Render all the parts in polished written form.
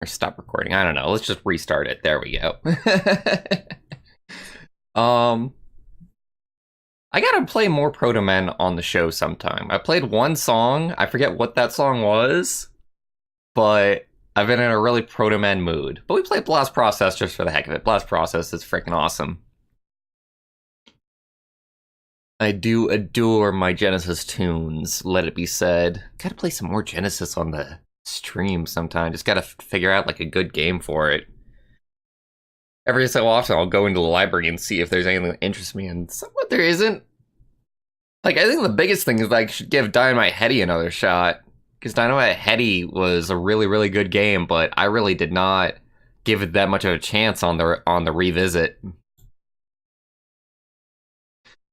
Or stop recording. I don't know. Let's just restart it. There we go. I gotta play more Proto Men on the show sometime. I played one song. I forget what that song was, but I've been in a really Proto Men mood. But we played Blast Process just for the heck of it. Blast Process is freaking awesome. I do adore my Genesis tunes, let it be said. Gotta play some more Genesis on the stream sometime. Just gotta figure out like a good game for it. Every so often I'll go into the library and see if there's anything that interests me, and somewhat there isn't. Like, I think the biggest thing is that I should give Dynamite Heady another shot. Because Dynamite Heady was a really, really good game, but I really did not give it that much of a chance on the revisit.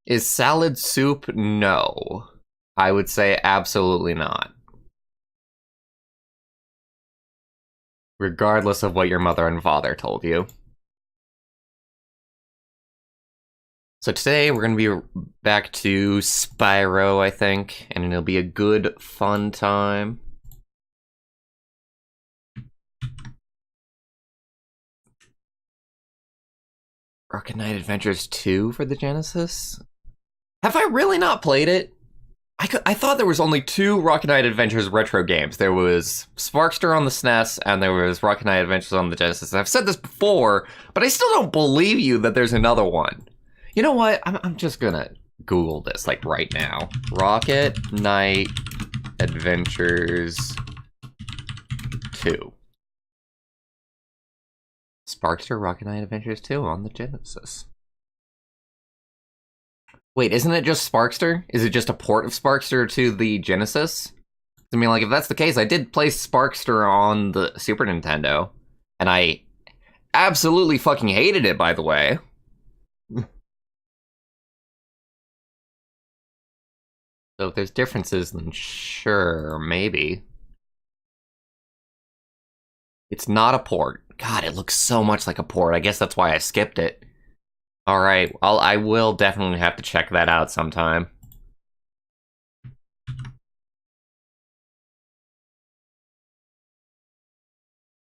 Is salad soup? No. I would say absolutely not. Regardless of what your mother and father told you. So today we're going to be back to Spyro, I think, and it'll be a good, fun time. Rocket Knight Adventures 2 for the Genesis? Have I really not played it? I thought there was only 2 Rocket Knight Adventures retro games. There was Sparkster on the SNES, and there was Rocket Knight Adventures on the Genesis. And I've said this before, but I still don't believe you that there's another one. You know what? I'm just gonna Google this, like, right now. Rocket Knight Adventures 2. Sparkster Rocket Knight Adventures 2 on the Genesis. Wait, isn't it just Sparkster? Is it just a port of Sparkster to the Genesis? I mean, like, if that's the case, I did play Sparkster on the Super Nintendo, and I absolutely fucking hated it, by the way. So if there's differences, then sure, maybe. It's not a port. God, it looks so much like a port. I guess that's why I skipped it. Alright, I will definitely have to check that out sometime.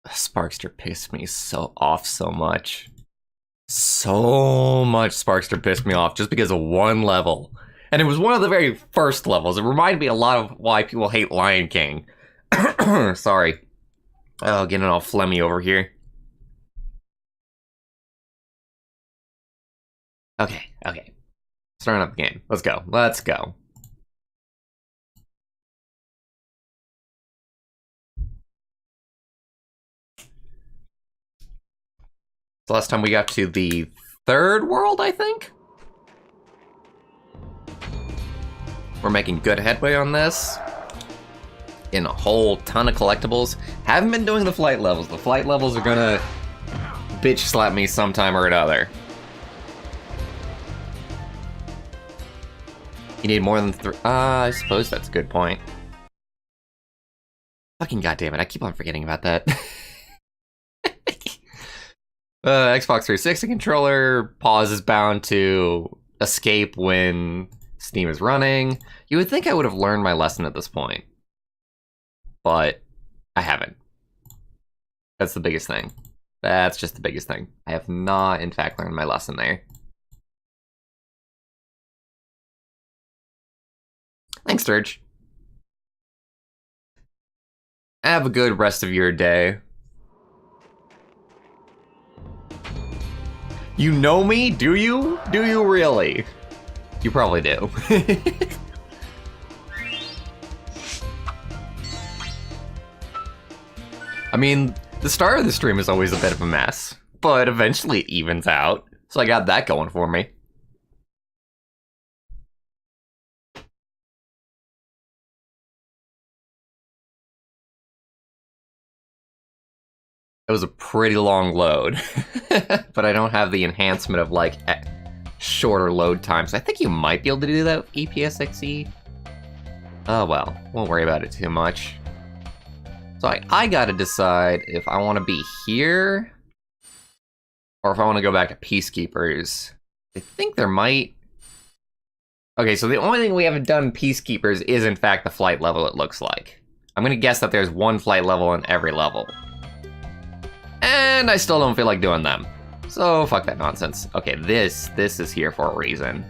Sparkster pissed me off so much. So much Sparkster pissed me off just because of one level. And it was one of the very first levels. It reminded me a lot of why people hate Lion King. Sorry. Oh, getting all phlegmy over here. Okay. Starting up the game. Let's go. So last time we got to the 3rd world, I think? We're making good headway on this. In a whole ton of collectibles. Haven't been doing the flight levels. The flight levels are gonna bitch slap me sometime or another. You need more than 3. I suppose that's a good point. Fucking goddammit, I keep on forgetting about that. Xbox 360 controller, pause is bound to escape when Steam is running. You would think I would have learned my lesson at this point. But I haven't. That's the biggest thing. That's just the biggest thing. I have not, in fact, learned my lesson there. Thanks, Sturge. Have a good rest of your day. You know me? Do you? Do you really? You probably do. I mean, the start of the stream is always a bit of a mess, but eventually it evens out. So I got that going for me. It was a pretty long load, but I don't have the enhancement of, like, shorter load times. I think you might be able to do that with EPSXE. Oh well, won't worry about it too much. So I gotta decide if I want to be here, or if I want to go back to Peacekeepers. I think there might... Okay, so the only thing we haven't done Peacekeepers is, in fact, the flight level, it looks like. I'm gonna guess that there's one flight level in every level. And I still don't feel like doing them. So fuck that nonsense. Okay, this is here for a reason.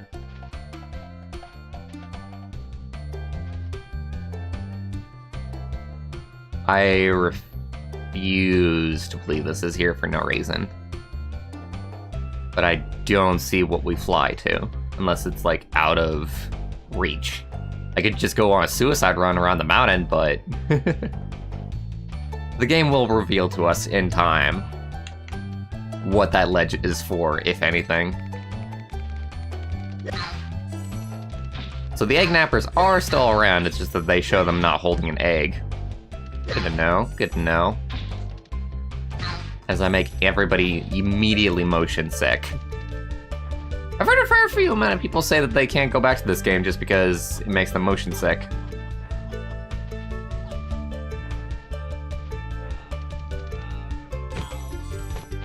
I refuse to believe this is here for no reason. But I don't see what we fly to, unless it's like out of reach. I could just go on a suicide run around the mountain, but the game will reveal to us in time what that ledge is for, if anything. So the egg nappers are still around, it's just that they show them not holding an egg. Good to know, good to know. As I make everybody immediately motion sick. I've heard a fair few amount of people say that they can't go back to this game just because it makes them motion sick.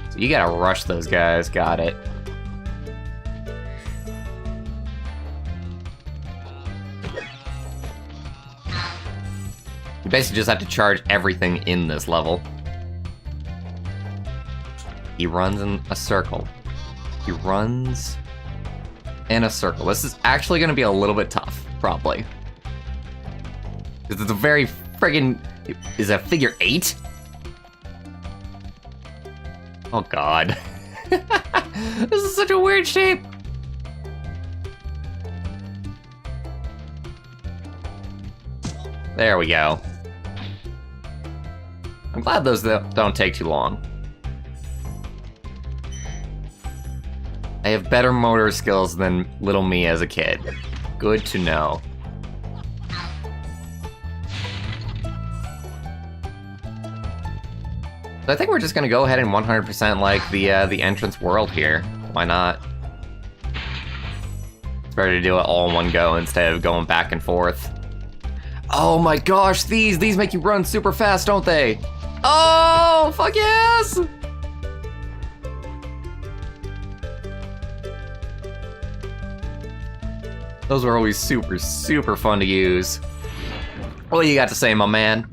So you gotta rush those guys, got it. You basically just have to charge everything in this level. He runs in a circle. He runs in a circle. This is actually gonna be a little bit tough, probably. Because it's a very friggin'... Is that figure 8? Oh god. This is such a weird shape. There we go. I'm glad those don't take too long. I have better motor skills than little me as a kid. Good to know. So I think we're just gonna go ahead and 100% like the entrance world here. Why not? It's better to do it all in one go instead of going back and forth. Oh my gosh, these make you run super fast, don't they? Oh, fuck yes! Those were always super, super fun to use. What do you got to say, my man?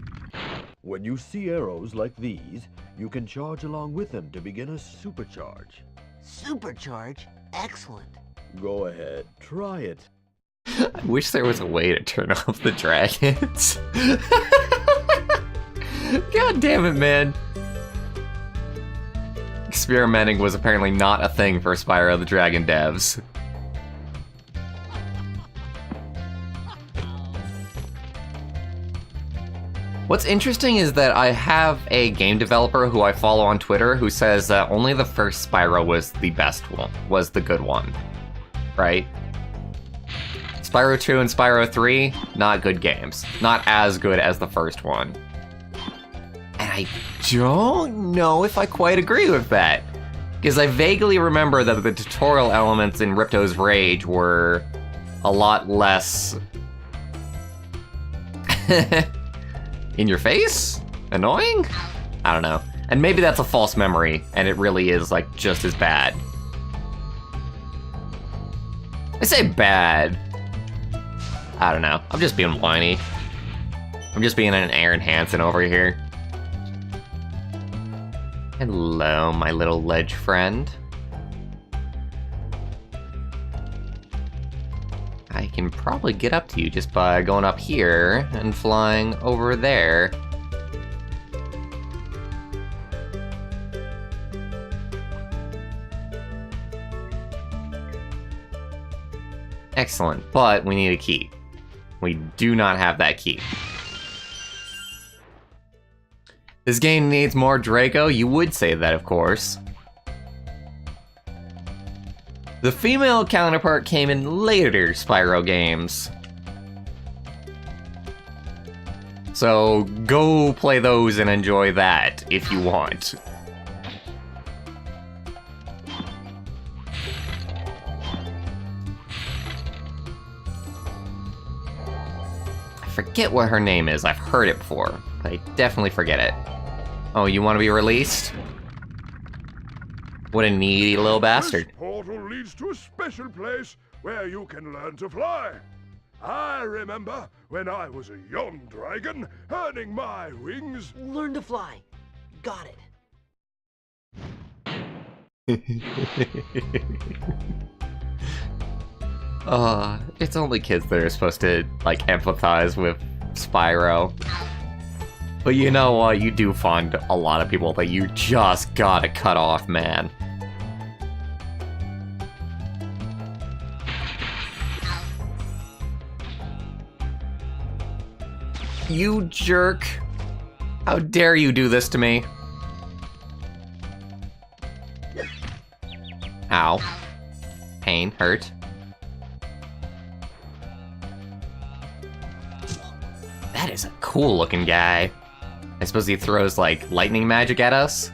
When you see arrows like these, you can charge along with them to begin a supercharge. Supercharge? Excellent. Go ahead, try it. I wish there was a way to turn off the dragons. God damn it, man. Experimenting was apparently not a thing for Spyro the Dragon devs. What's interesting is that I have a game developer who I follow on Twitter who says that only the first Spyro was the best one, was the good one, right? Spyro 2 and Spyro 3, not good games. Not as good as the first one. And I don't know if I quite agree with that. Because I vaguely remember that the tutorial elements in Ripto's Rage were a lot less... in your face? Annoying? I don't know. And maybe that's a false memory, and it really is, like, just as bad. I say bad. I don't know. I'm just being whiny. I'm just being an Aaron Hansen over here. Hello, my little ledge friend. I can probably get up to you just by going up here and flying over there. Excellent, but we need a key. We do not have that key. This game needs more Draco? You would say that, of course. The female counterpart came in later Spyro games. So go play those and enjoy that if you want. I forget what her name is. I've heard it before, but I definitely forget it. Oh, you want to be released? What a needy little bastard. This portal leads to a special place where you can learn to fly. I remember when I was a young dragon, earning my wings. Learn to fly. Got it. It's only kids that are supposed to, like, empathize with Spyro. But you know what? You do find a lot of people that you just gotta cut off, man. You jerk! How dare you do this to me? Ow. Pain, hurt. That is a cool looking guy. I suppose he throws, like, lightning magic at us?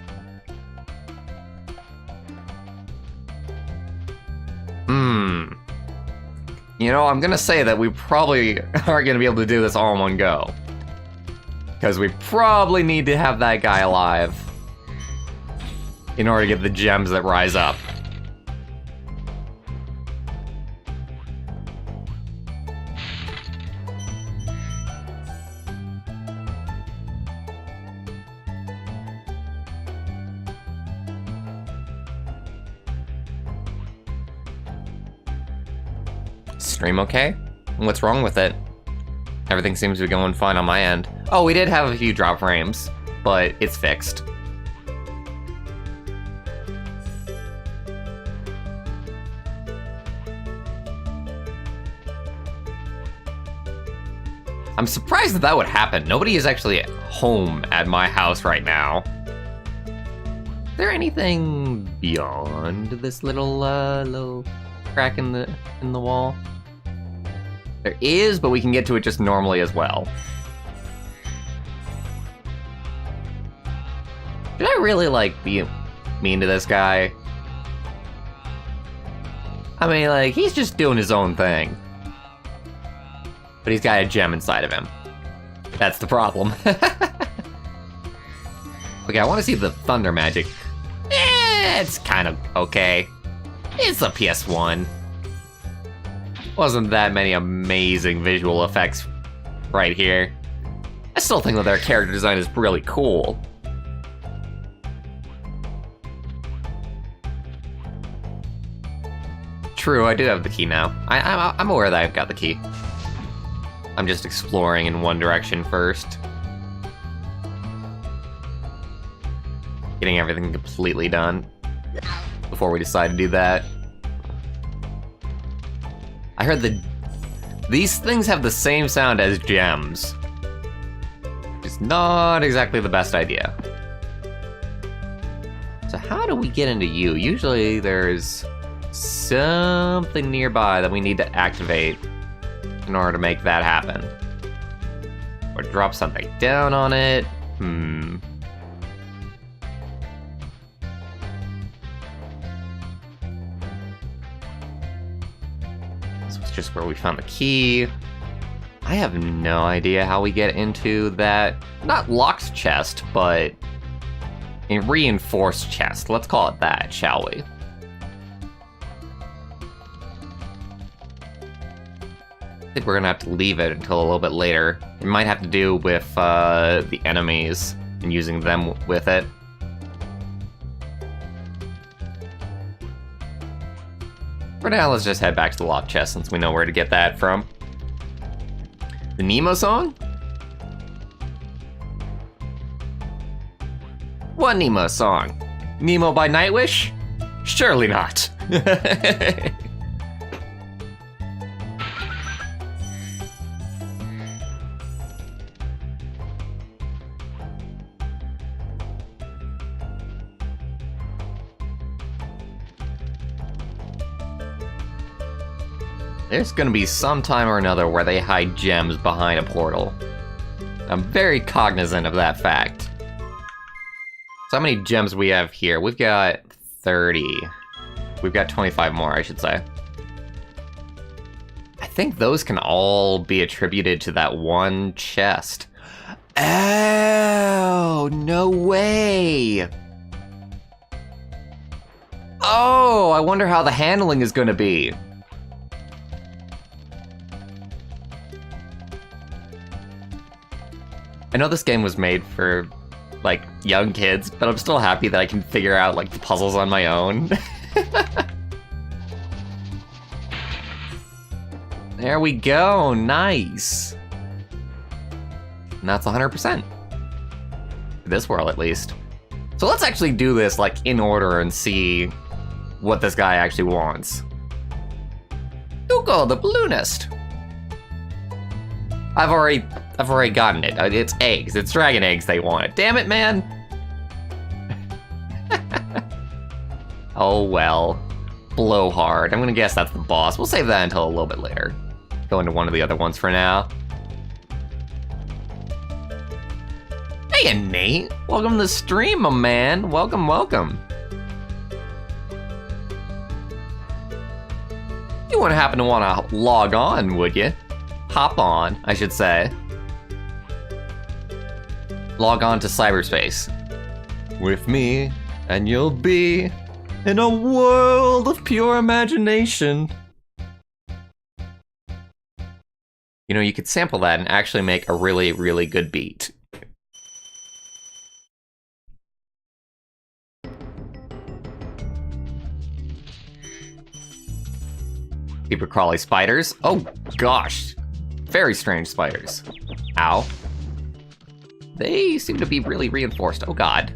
You know, I'm gonna say that we probably aren't gonna be able to do this all in one go. Because we probably need to have that guy alive in order to get the gems that rise up. Stream okay? What's wrong with it? Everything seems to be going fine on my end. Oh, we did have a few drop frames, but it's fixed. I'm surprised that would happen. Nobody is actually at home at my house right now. Is there anything beyond this little crack in the wall? There is, but we can get to it just normally as well. Should I really, like, be mean to this guy? I mean, like, he's just doing his own thing. But he's got a gem inside of him. That's the problem. Okay, I want to see the thunder magic. It's kind of okay. It's a PS1. Wasn't that many amazing visual effects right here. I still think that their character design is really cool. True, I do have the key now. I'm aware that I've got the key. I'm just exploring in one direction first. Getting everything completely done before we decide to do that. I heard these things have the same sound as gems. It's not exactly the best idea. So how do we get into you? Usually there's something nearby that we need to activate in order to make that happen. Or drop something down on it. Just where we found the key. I have no idea how we get into that, not locked chest, but a reinforced chest. Let's call it that, shall we? I think we're gonna have to leave it until a little bit later. It might have to do with the enemies and using them with it. For now, let's just head back to the locked chest since we know where to get that from. The Nemo song? What Nemo song? Nemo by Nightwish? Surely not. There's gonna be some time or another where they hide gems behind a portal. I'm very cognizant of that fact. So how many gems we have here? We've got 30. We've got 25 more, I should say. I think those can all be attributed to that one chest. Oh, no way! Oh, I wonder how the handling is gonna be. I know this game was made for like, young kids, but I'm still happy that I can figure out, like, the puzzles on my own. There we go, nice. And that's 100%. This world, at least. So let's actually do this, like, in order and see what this guy actually wants. Tuco, the balloonist. I've already gotten it. It's eggs. It's dragon eggs they want. Damn it, man. Oh, well. Blowhard. I'm gonna guess that's the boss. We'll save that until a little bit later. Go into one of the other ones for now. Hey, Nate. Welcome to the stream, my man. Welcome, welcome. You wouldn't happen to want to log on, would you? Hop on, I should say. Log on to cyberspace. With me, and you'll be in a world of pure imagination. You know, you could sample that and actually make a really, really good beat. Creeper crawly spiders. Oh gosh. Very strange spiders. Ow. They seem to be really reinforced. Oh god.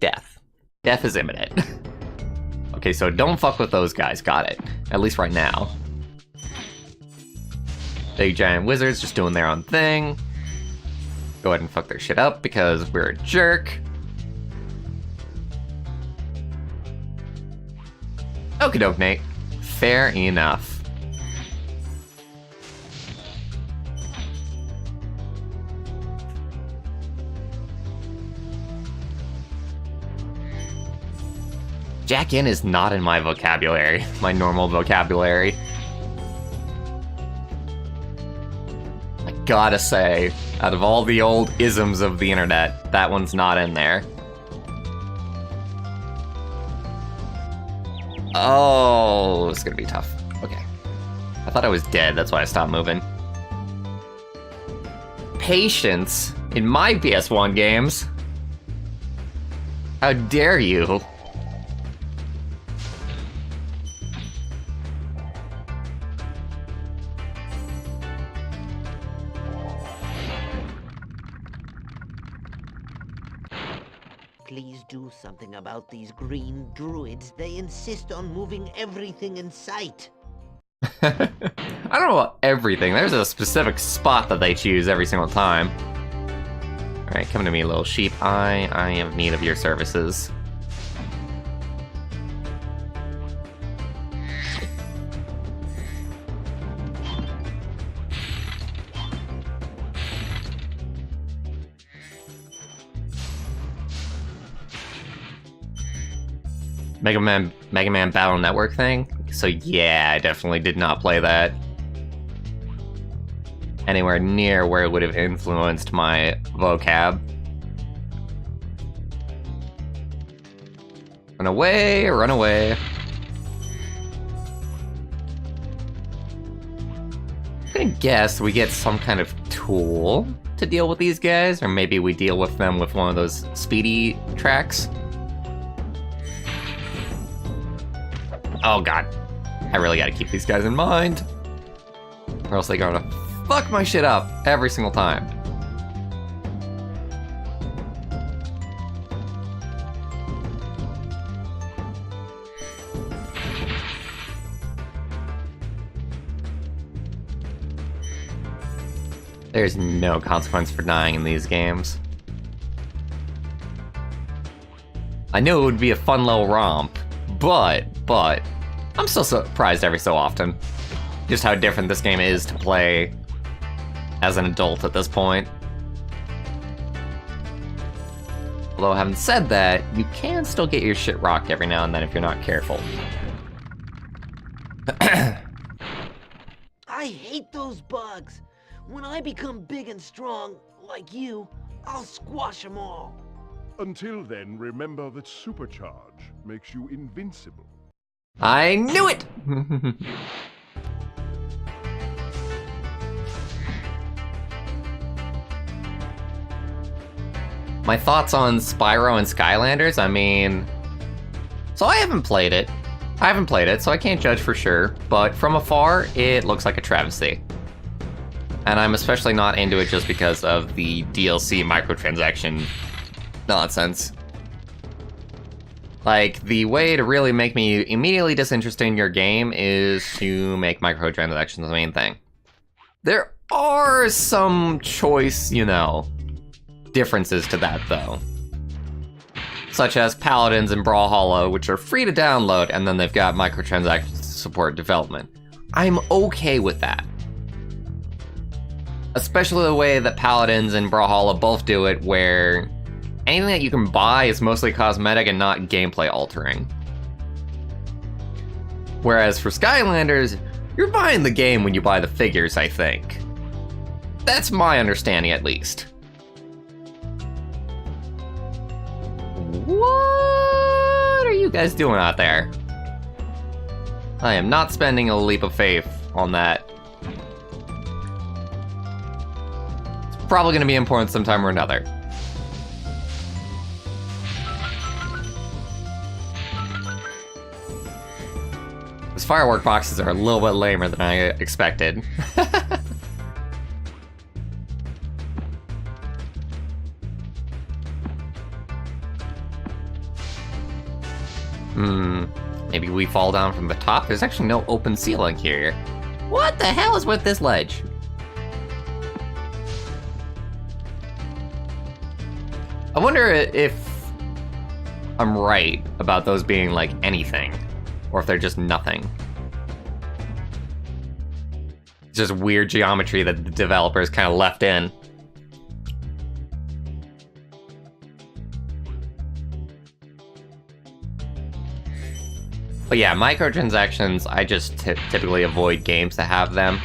Death. Death is imminent. Okay, so don't fuck with those guys. Got it. At least right now. Big giant wizards just doing their own thing. Go ahead and fuck their shit up because we're a jerk. Okie doke, Nate. Fair enough. Jack in is not in my vocabulary, my normal vocabulary. I gotta say, out of all the old isms of the internet, that one's not in there. Oh, it's gonna be tough. Okay. I thought I was dead, that's why I stopped moving. Patience in my PS1 games? How dare you? Please do something about these green druids. They insist on moving everything in sight. I don't know about everything. There's a specific spot that they choose every single time. Alright, come to me, little sheep. I am in need of your services. Mega Man Battle Network thing? So yeah, I definitely did not play that anywhere near where it would have influenced my vocab. Run away, run away. I'm gonna guess we get some kind of tool to deal with these guys, or maybe we deal with them with one of those speedy tracks. Oh god, I really gotta keep these guys in mind, or else they're gonna fuck my shit up every single time. There's no consequence for dying in these games. I knew it would be a fun little romp, but I'm still surprised every so often just how different this game is to play as an adult at this point. Although having said that, you can still get your shit rocked every now and then if you're not careful. I hate those bugs. When I become big and strong, like you, I'll squash them all. Until then, remember that supercharge makes you invincible. I knew it! My thoughts on Spyro and Skylanders, I mean... So I haven't played it. So I can't judge for sure, but from afar, it looks like a travesty. And I'm especially not into it just because of the DLC microtransaction nonsense. Like, the way to really make me immediately disinterested in your game is to make microtransactions the main thing. There are some choice, differences to that, though. Such as Paladins and Brawlhalla, which are free to download, and then they've got microtransactions to support development. I'm okay with that. Especially the way that Paladins and Brawlhalla both do it, where anything that you can buy is mostly cosmetic and not gameplay altering. Whereas for Skylanders, you're buying the game when you buy the figures, I think. That's my understanding, at least. What are you guys doing out there? I am not spending a leap of faith on that. It's probably going to be important sometime or another. Those firework boxes are a little bit lamer than I expected. Maybe we fall down from the top? There's actually no open ceiling here. What the hell is with this ledge? I wonder if I'm right about those being like anything, or if they're just nothing. It's just weird geometry that the developers kind of left in. But yeah, microtransactions, I just typically avoid games that have them.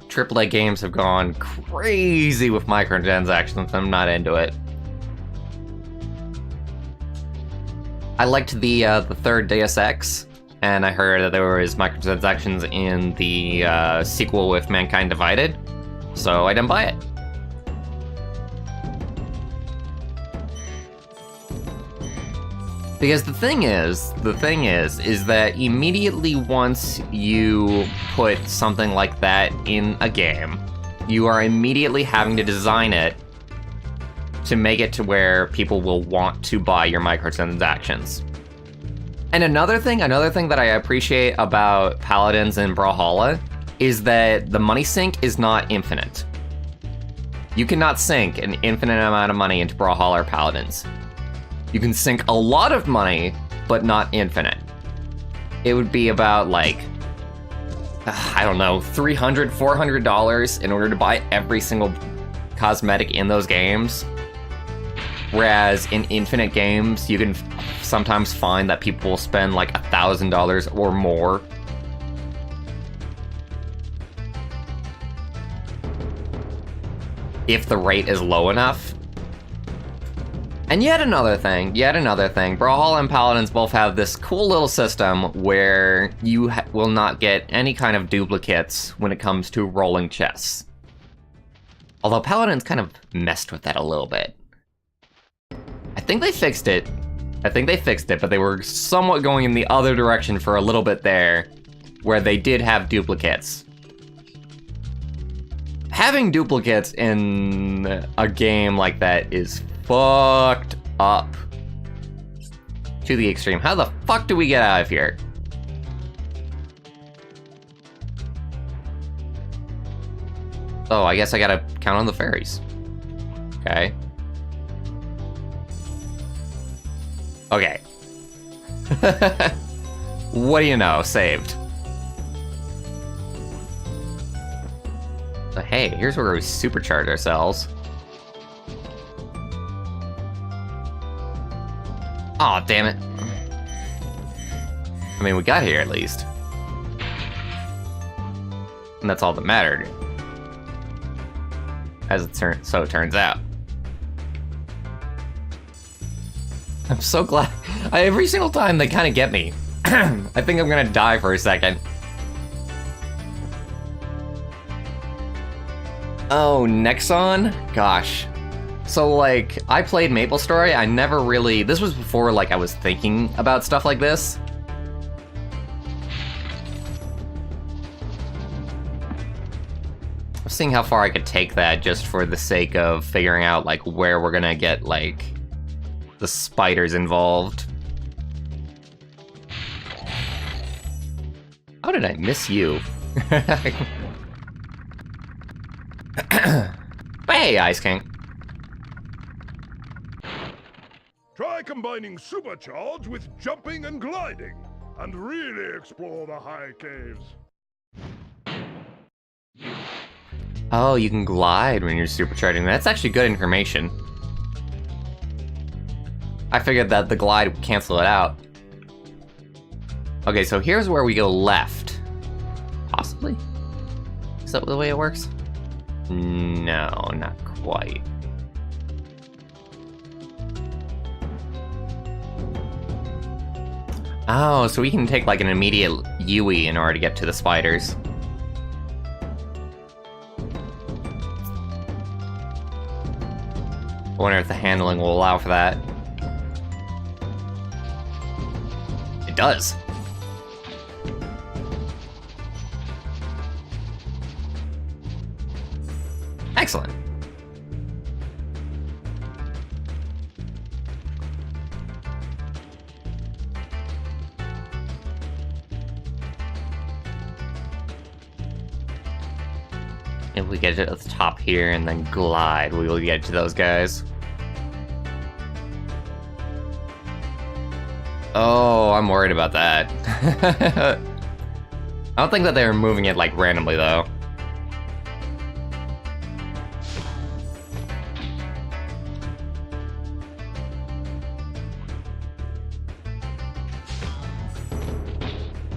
AAA games have gone crazy with microtransactions, I'm not into it. I liked the third Deus Ex, and I heard that there was microtransactions in the sequel with Mankind Divided, so I didn't buy it. Because the thing is that immediately once you put something like that in a game, you are immediately having to design it to make it to where people will want to buy your microtransactions. And another thing that I appreciate about Paladins and Brawlhalla is that the money sink is not infinite. You cannot sink an infinite amount of money into Brawlhalla or Paladins. You can sink a lot of money, but not infinite. It would be about like, I don't know, $300, $400 in order to buy every single cosmetic in those games. Whereas in infinite games, you can sometimes find that people will spend like $1,000 or more. If the rate is low enough. And yet another thing, Brawlhalla and Paladins both have this cool little system where you will not get any kind of duplicates when it comes to rolling chests. Although Paladins kind of messed with that a little bit. I think they fixed it, but they were somewhat going in the other direction for a little bit there, where they did have duplicates. Having duplicates in a game like that is fucked up to the extreme. How the fuck do we get out of here? Oh, I guess I gotta count on the fairies. Okay. Okay. What do you know? Saved. So, hey, here's where we supercharge ourselves. Aw, oh, damn it. I mean, we got here at least. And that's all that mattered. As it turns out. I'm so glad. Every single time they kind of get me. I think I'm gonna die for a second. Oh, Nexon? Gosh. So, like, I played MapleStory, I never really... This was before, like, I was thinking about stuff like this. I was seeing how far I could take that just for the sake of figuring out, like, where we're gonna get, like, the spiders involved. How did I miss you? Hey, Ice King. Try combining supercharge with jumping and gliding, and really explore the high caves. Oh, you can glide when you're supercharging. That's actually good information. I figured that the glide would cancel it out. Okay, so here's where we go left. Possibly? Is that the way it works? No, not quite. Oh, so we can take like an immediate Yui in order to get to the spiders. I wonder if the handling will allow for that. It does. Excellent. If we get to the top here and then glide, we will get to those guys. Oh, I'm worried about that. I don't think that they were moving it like randomly though.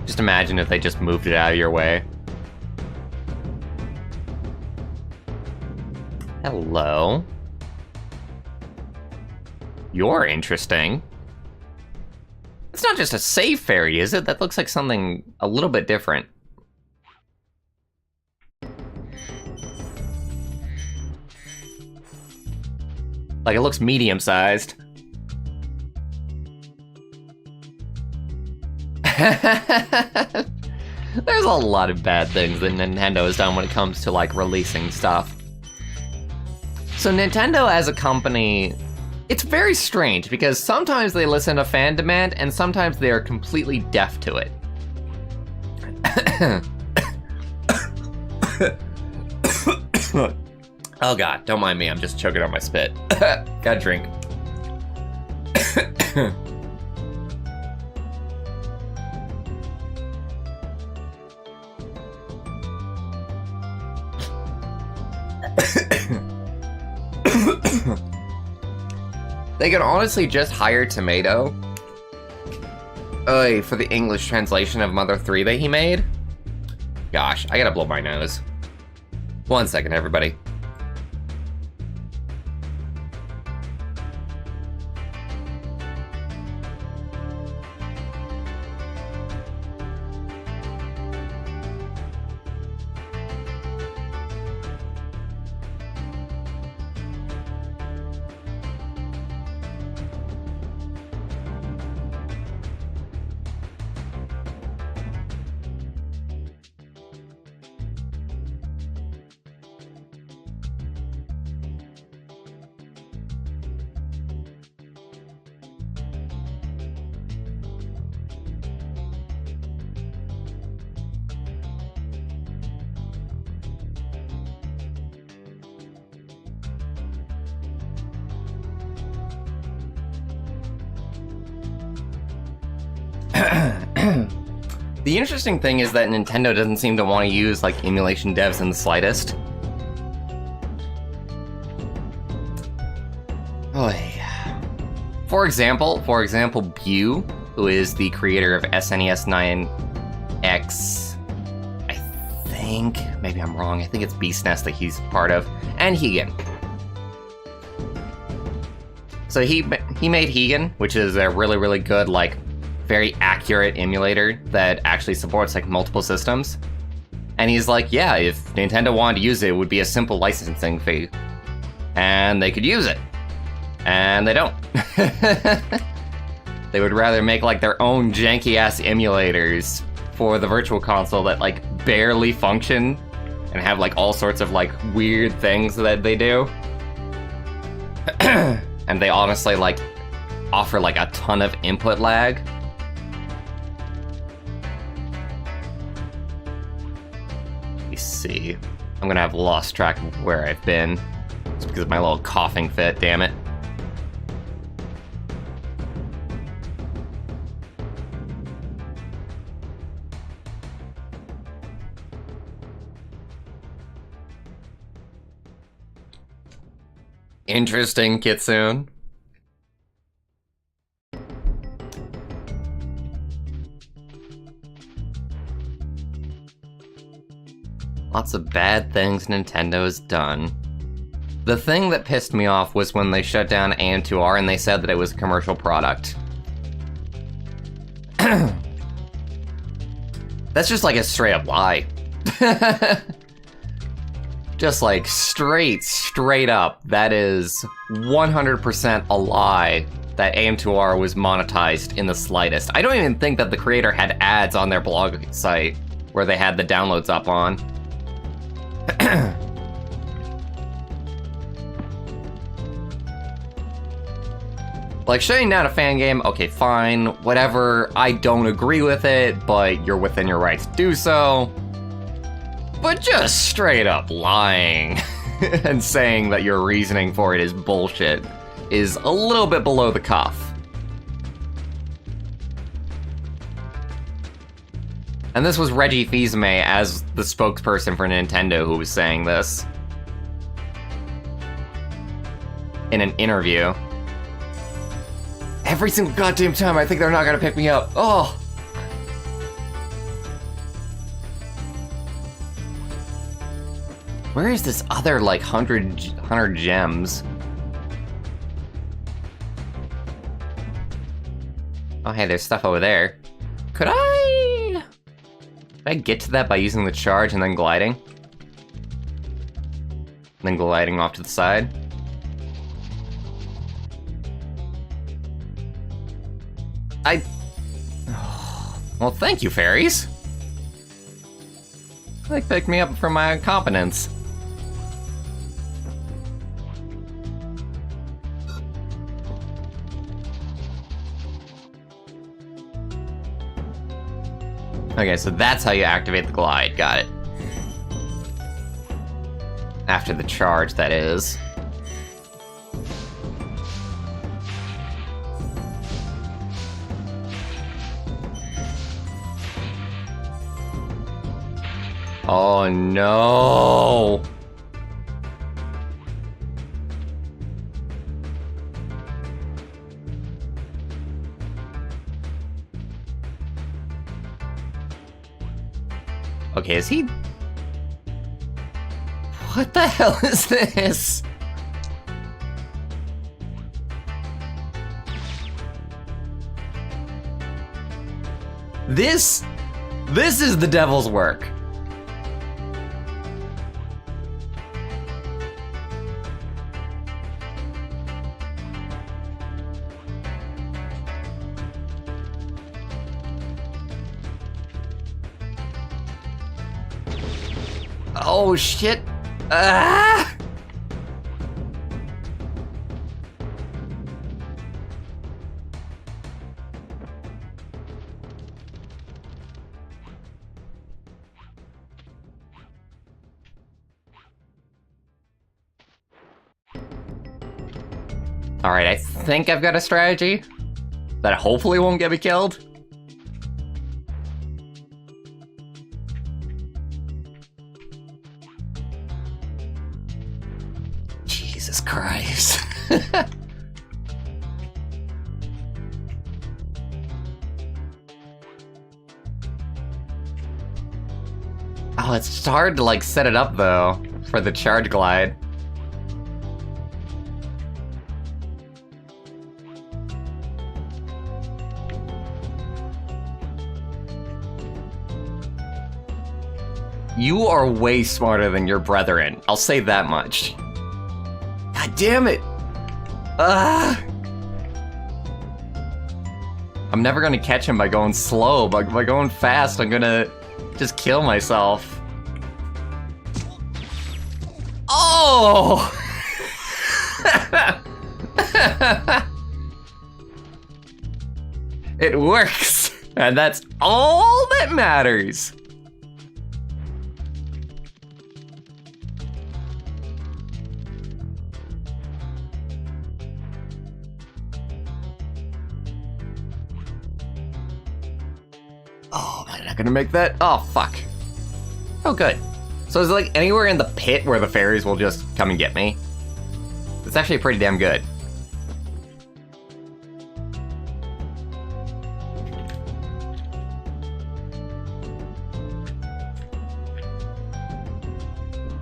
Just imagine if they just moved it out of your way. Hello. You're interesting. It's not just a save fairy, is it? That looks like something a little bit different. Like, it looks medium-sized. There's a lot of bad things that Nintendo has done when it comes to, like, releasing stuff. So Nintendo as a company, it's very strange because sometimes they listen to fan demand and sometimes they are completely deaf to it. Oh god, don't mind me, I'm just choking on my spit. Gotta drink. They could honestly just hire Tomato for the English translation of Mother 3 that he made. Gosh, I gotta blow my nose. 1 second, everybody. The interesting thing is that Nintendo doesn't seem to want to use like emulation devs in the slightest. Oh, yeah. For example, Bu, who is the creator of SNES 9X, I think, maybe I'm wrong, I think it's Beast Nest that he's part of, and Higan. So he made Higan, which is a really, really good, like, very accurate emulator that actually supports like multiple systems. And he's like, yeah, if Nintendo wanted to use it, it would be a simple licensing fee. And they could use it. And they don't. They would rather make like their own janky-ass emulators for the Virtual Console that like barely function and have like all sorts of like weird things that they do. And they honestly like offer like a ton of input lag. Let me see. I'm gonna have lost track of where I've been. It's because of my little coughing fit, damn it. Interesting, Kitsune. Lots of bad things Nintendo has done. The thing that pissed me off was when they shut down AM2R and they said that it was a commercial product. That's just like a straight up lie. Just like straight up, that is 100% a lie that AM2R was monetized in the slightest. I don't even think that the creator had ads on their blog site where they had the downloads up on. Like, shutting down a fan game, okay, fine, whatever, I don't agree with it, but you're within your right to do so. But just straight up lying and saying that your reasoning for it is bullshit is a little bit below the cuff. And this was Reggie Fils-Aimé as the spokesperson for Nintendo who was saying this in an interview. Every single goddamn time I think they're not gonna pick me up. Oh! Where is this other, like, 100 gems? Oh, hey, there's stuff over there. Could I get to that by using the charge and then gliding? And then gliding off to the side? Well, thank you, fairies. They picked me up for my incompetence. Okay, so that's how you activate the glide. Got it. After the charge, that is. Oh no! Okay, is he... What the hell is this? This is the devil's work. Oh shit! Ah! Alright, I think I've got a strategy that hopefully won't get me killed. Jesus Christ. Oh, it's hard to like set it up though for the charge glide. You are way smarter than your brethren. I'll say that much. God damn it! Ah! I'm never gonna catch him by going slow. By going fast, I'm gonna just kill myself. Oh! It works! And that's all that matters! Oh, am I not gonna make that? Oh, fuck. Oh, good. So is it like anywhere in the pit where the fairies will just come and get me? It's actually pretty damn good.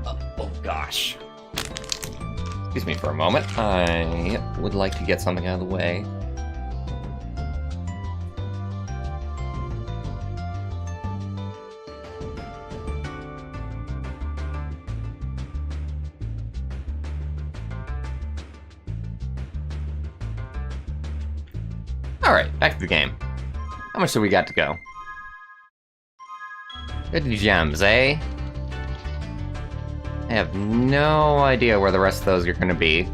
Oh gosh. Excuse me for a moment. I would like to get something out of the way. Alright, back to the game. How much do we got to go? 50 gems, eh? I have no idea where the rest of those are going to be.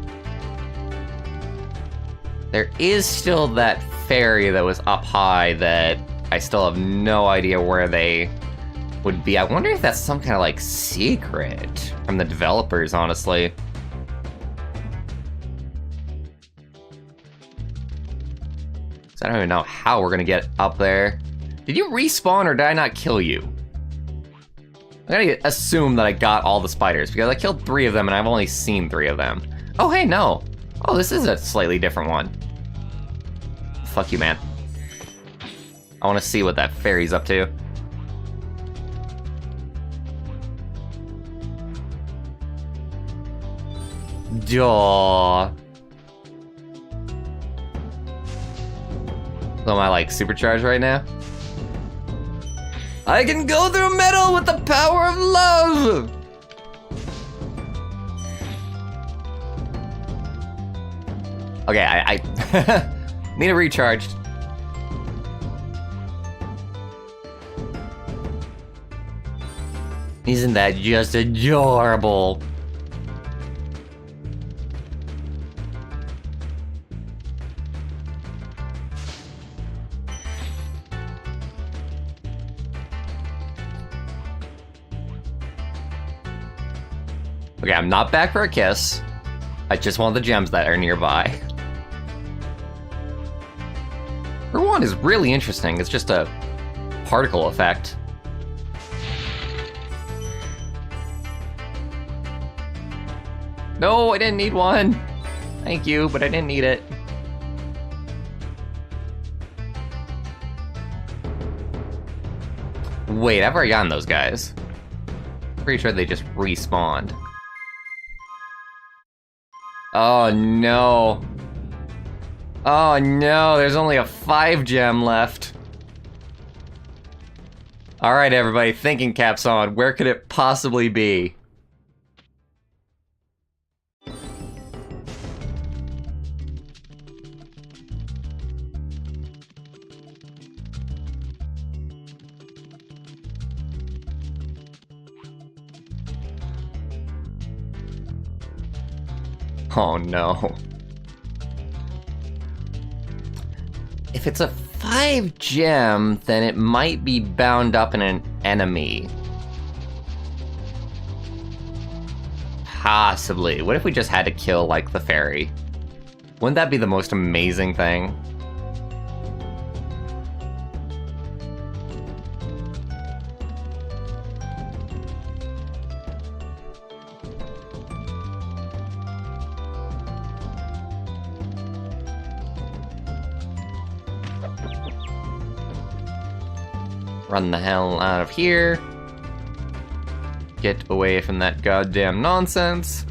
There is still that fairy that was up high that I still have no idea where they would be. I wonder if that's some kind of, like, secret from the developers, honestly. I don't even know how we're gonna get up there. Did you respawn or did I not kill you? I'm gonna assume that I got all the spiders because I killed 3 of them and I've only seen 3 of them. Oh, hey, no. Oh, this is a slightly different one. Fuck you, man. I wanna see what that fairy's up to. Duh. So am I like supercharged right now? I can go through metal with the power of love! Okay, I need a recharge. Isn't that just adorable? Okay, I'm not back for a kiss. I just want the gems that are nearby. Route 1 is really interesting. It's just a particle effect. No, I didn't need one. Thank you, but I didn't need it. Wait, I've already gotten those guys. Pretty sure they just respawned. Oh no. Oh no, there's only a 5 gem left. Alright everybody, thinking caps on. Where could it possibly be? Oh no. If it's a 5 gem, then it might be bound up in an enemy. Possibly. What if we just had to kill, like, the fairy? Wouldn't that be the most amazing thing? Run the hell out of here. Get away from that goddamn nonsense.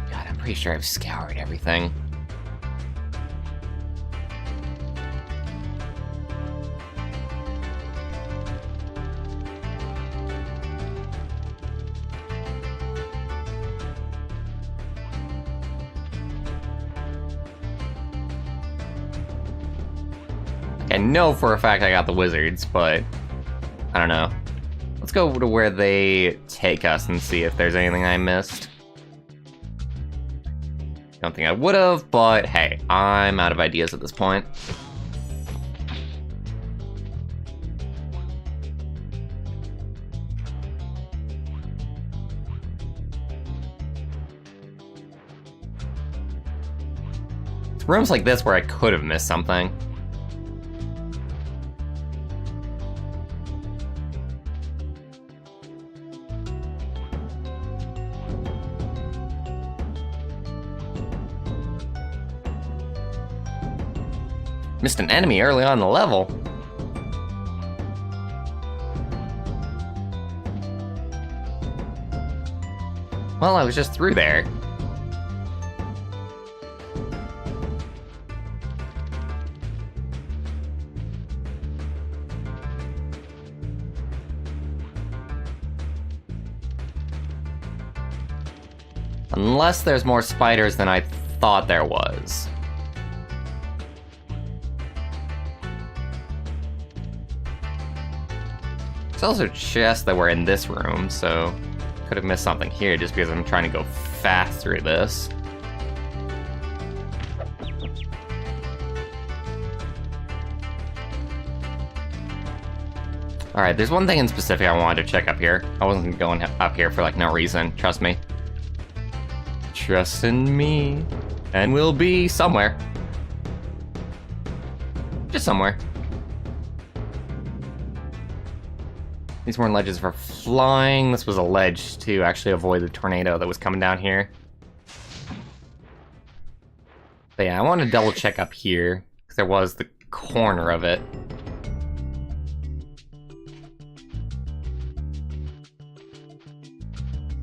God, I'm pretty sure I've scoured everything. I know for a fact I got the wizards, but I don't know. Let's go to where they take us and see if there's anything I missed. Don't think I would've, but hey, I'm out of ideas at this point. It's rooms like this where I could have missed something. Missed an enemy early on in the level. Well, I was just through there. Unless there's more spiders than I thought there was. There's also chests that were in this room, so could have missed something here just because I'm trying to go fast through this. Alright, there's one thing in specific I wanted to check up here. I wasn't going up here for like no reason, trust me. Trust in me, and we'll be somewhere. Just somewhere. These weren't ledges for flying. This was a ledge to actually avoid the tornado that was coming down here. But yeah, I want to double check up here, because there was the corner of it.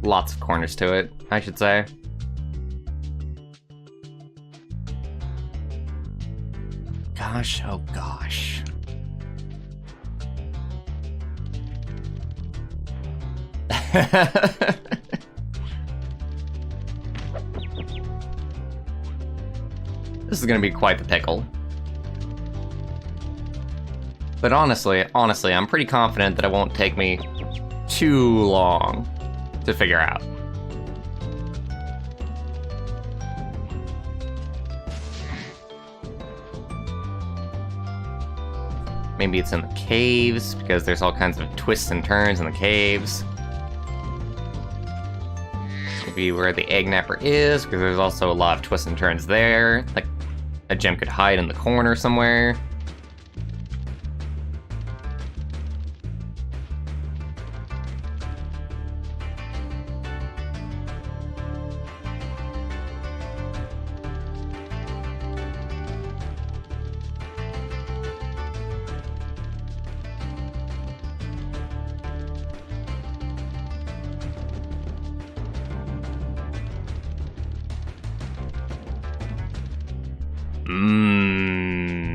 Lots of corners to it, I should say. Gosh, oh gosh. This is gonna be quite the pickle. But honestly, I'm pretty confident that it won't take me too long to figure out. Maybe it's in the caves, because there's all kinds of twists and turns in the caves. Maybe where the egg napper is, because there's also a lot of twists and turns there. Like, a gem could hide in the corner somewhere.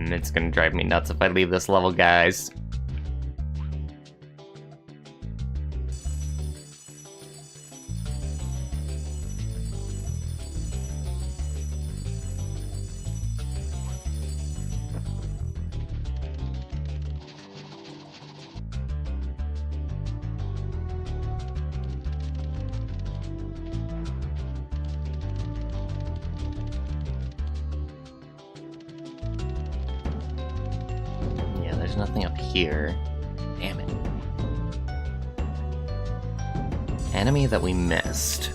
It's gonna drive me nuts if I leave this level, guys. Nothing up here. Damn it. Enemy that we missed.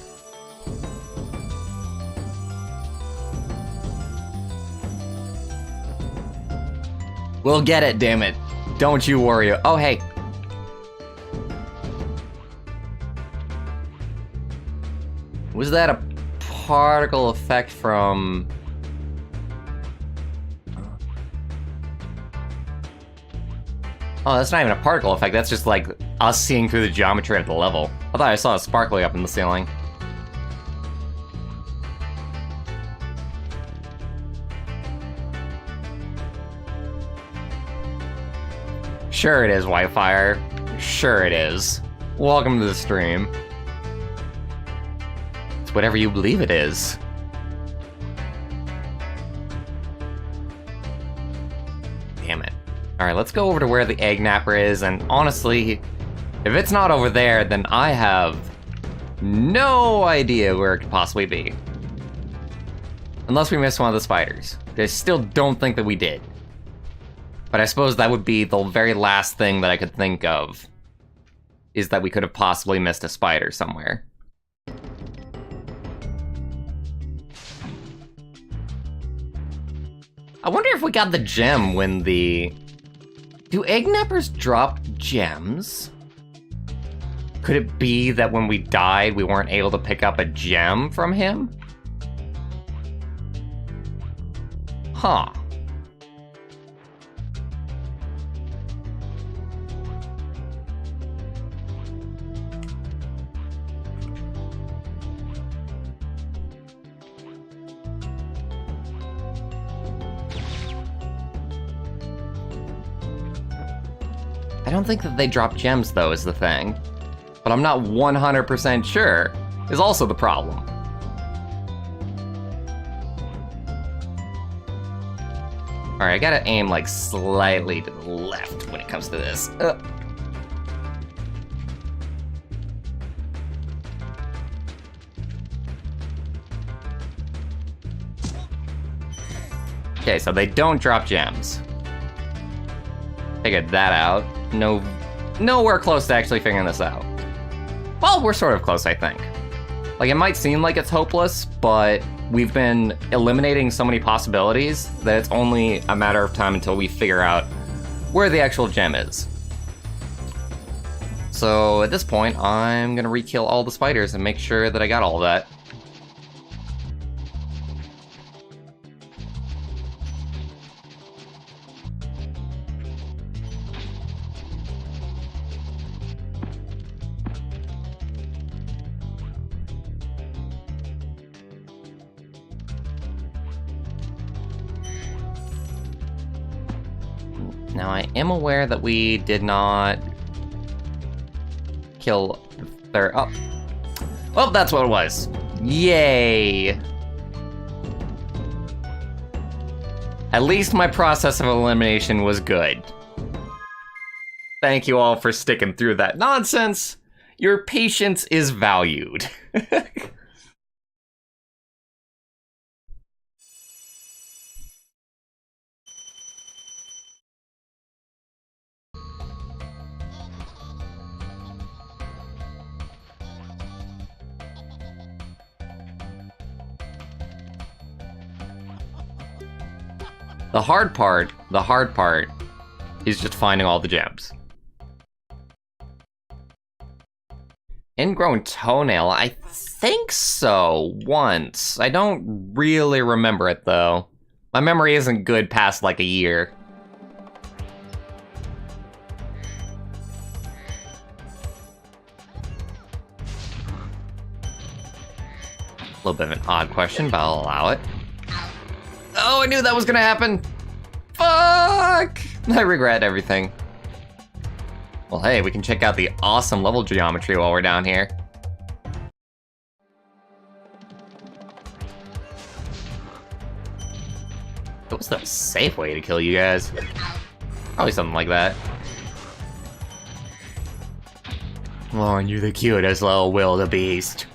We'll get it, damn it. Don't you worry. Oh, hey. Was that a particle effect from... Oh, that's not even a particle effect, that's just like us seeing through the geometry of the level. I thought I saw a sparkly up in the ceiling. Sure it is, Wi-Fi. Sure it is. Welcome to the stream. It's whatever you believe it is. Damn it. Alright, let's go over to where the egg napper is, and honestly, if it's not over there, then I have no idea where it could possibly be. Unless we missed one of the spiders. I still don't think that we did. But I suppose that would be the very last thing that I could think of, is that we could have possibly missed a spider somewhere. I wonder if we got the gem when the... Do egg nappers drop gems? Could it be that when we died, we weren't able to pick up a gem from him? Huh. I don't think that they drop gems, though, is the thing. But I'm not 100% sure, is also the problem. Alright, I gotta aim, like, slightly to the left when it comes to this. Okay, so they don't drop gems. Figured that out. Nowhere close to actually figuring this out. Well, we're sort of close, I think. Like, it might seem like it's hopeless, but we've been eliminating so many possibilities that it's only a matter of time until we figure out where the actual gem is. So, at this point, I'm gonna re-kill all the spiders and make sure that I got all of that. Now, I am aware that we did not kill their... Oh. Well, that's what it was. Yay! At least my process of elimination was good. Thank you all for sticking through that nonsense. Your patience is valued. The hard part is just finding all the gems. Ingrown toenail, I think so, once. I don't really remember it, though. My memory isn't good past, like, a year. A little bit of an odd question, but I'll allow it. Oh, I knew that was gonna happen! Fuck! I regret everything. Well, hey, we can check out the awesome level geometry while we're down here. What was the safe way to kill you guys? Probably something like that. Oh, you're the cutest little wildebeest.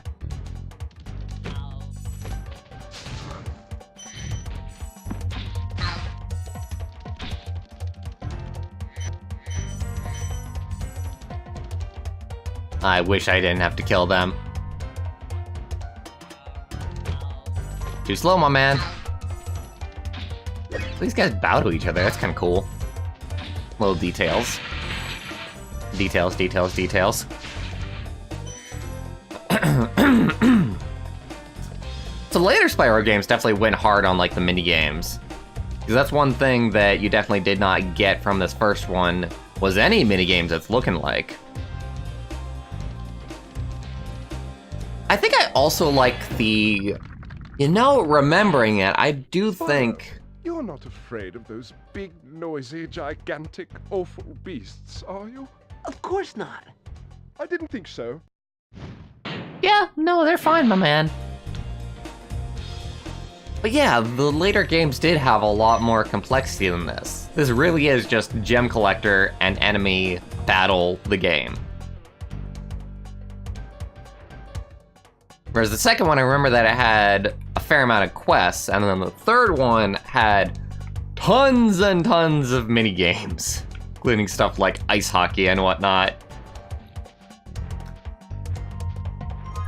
I wish I didn't have to kill them. Too slow, my man. These guys bow to each other, that's kind of cool. Little details. Details, details, details. So later Spyro games definitely went hard on like the mini games. Because that's one thing that you definitely did not get from this first one, was any mini games that's looking like. I think I also like the, remembering it, I do think... You're not afraid of those big, noisy, gigantic, awful beasts, are you? Of course not. I didn't think so. Yeah, no, they're fine, my man. But yeah, the later games did have a lot more complexity than this. This really is just gem collector and enemy battle the game. Whereas the second one, I remember that it had a fair amount of quests, and then the third one had tons and tons of mini games, including stuff like ice hockey and whatnot.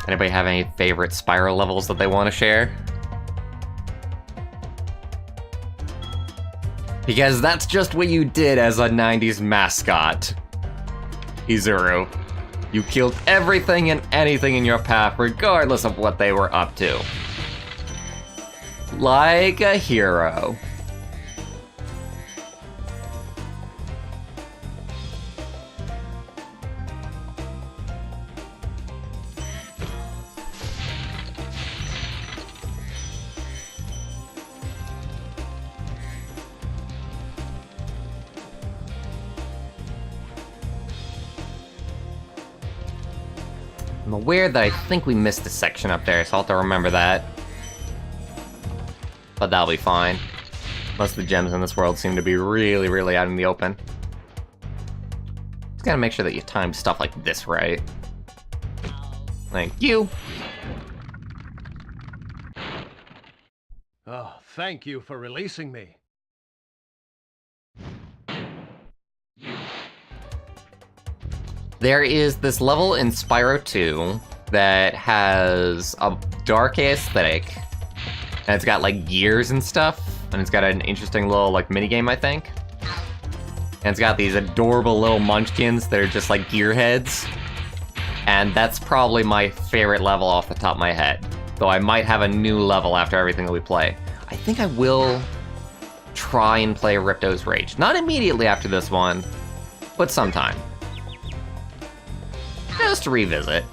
Anybody have any favorite Spyro levels that they want to share? Because that's just what you did as a 90s mascot, Izuru. You killed everything and anything in your path, regardless of what they were up to. Like a hero. I'm aware that I think we missed a section up there, so I'll have to remember that. But that'll be fine. Most of the gems in this world seem to be really, really out in the open. Just gotta make sure that you time stuff like this right. Thank you! Oh, thank you for releasing me. There is this level in Spyro 2 that has a dark aesthetic, and it's got like gears and stuff, and it's got an interesting little like minigame, I think. And it's got these adorable little munchkins that are just like gearheads, and that's probably my favorite level off the top of my head. Though I might have a new level after everything that we play. I think I will try and play Ripto's Rage. Not immediately after this one, but sometime. Just to revisit.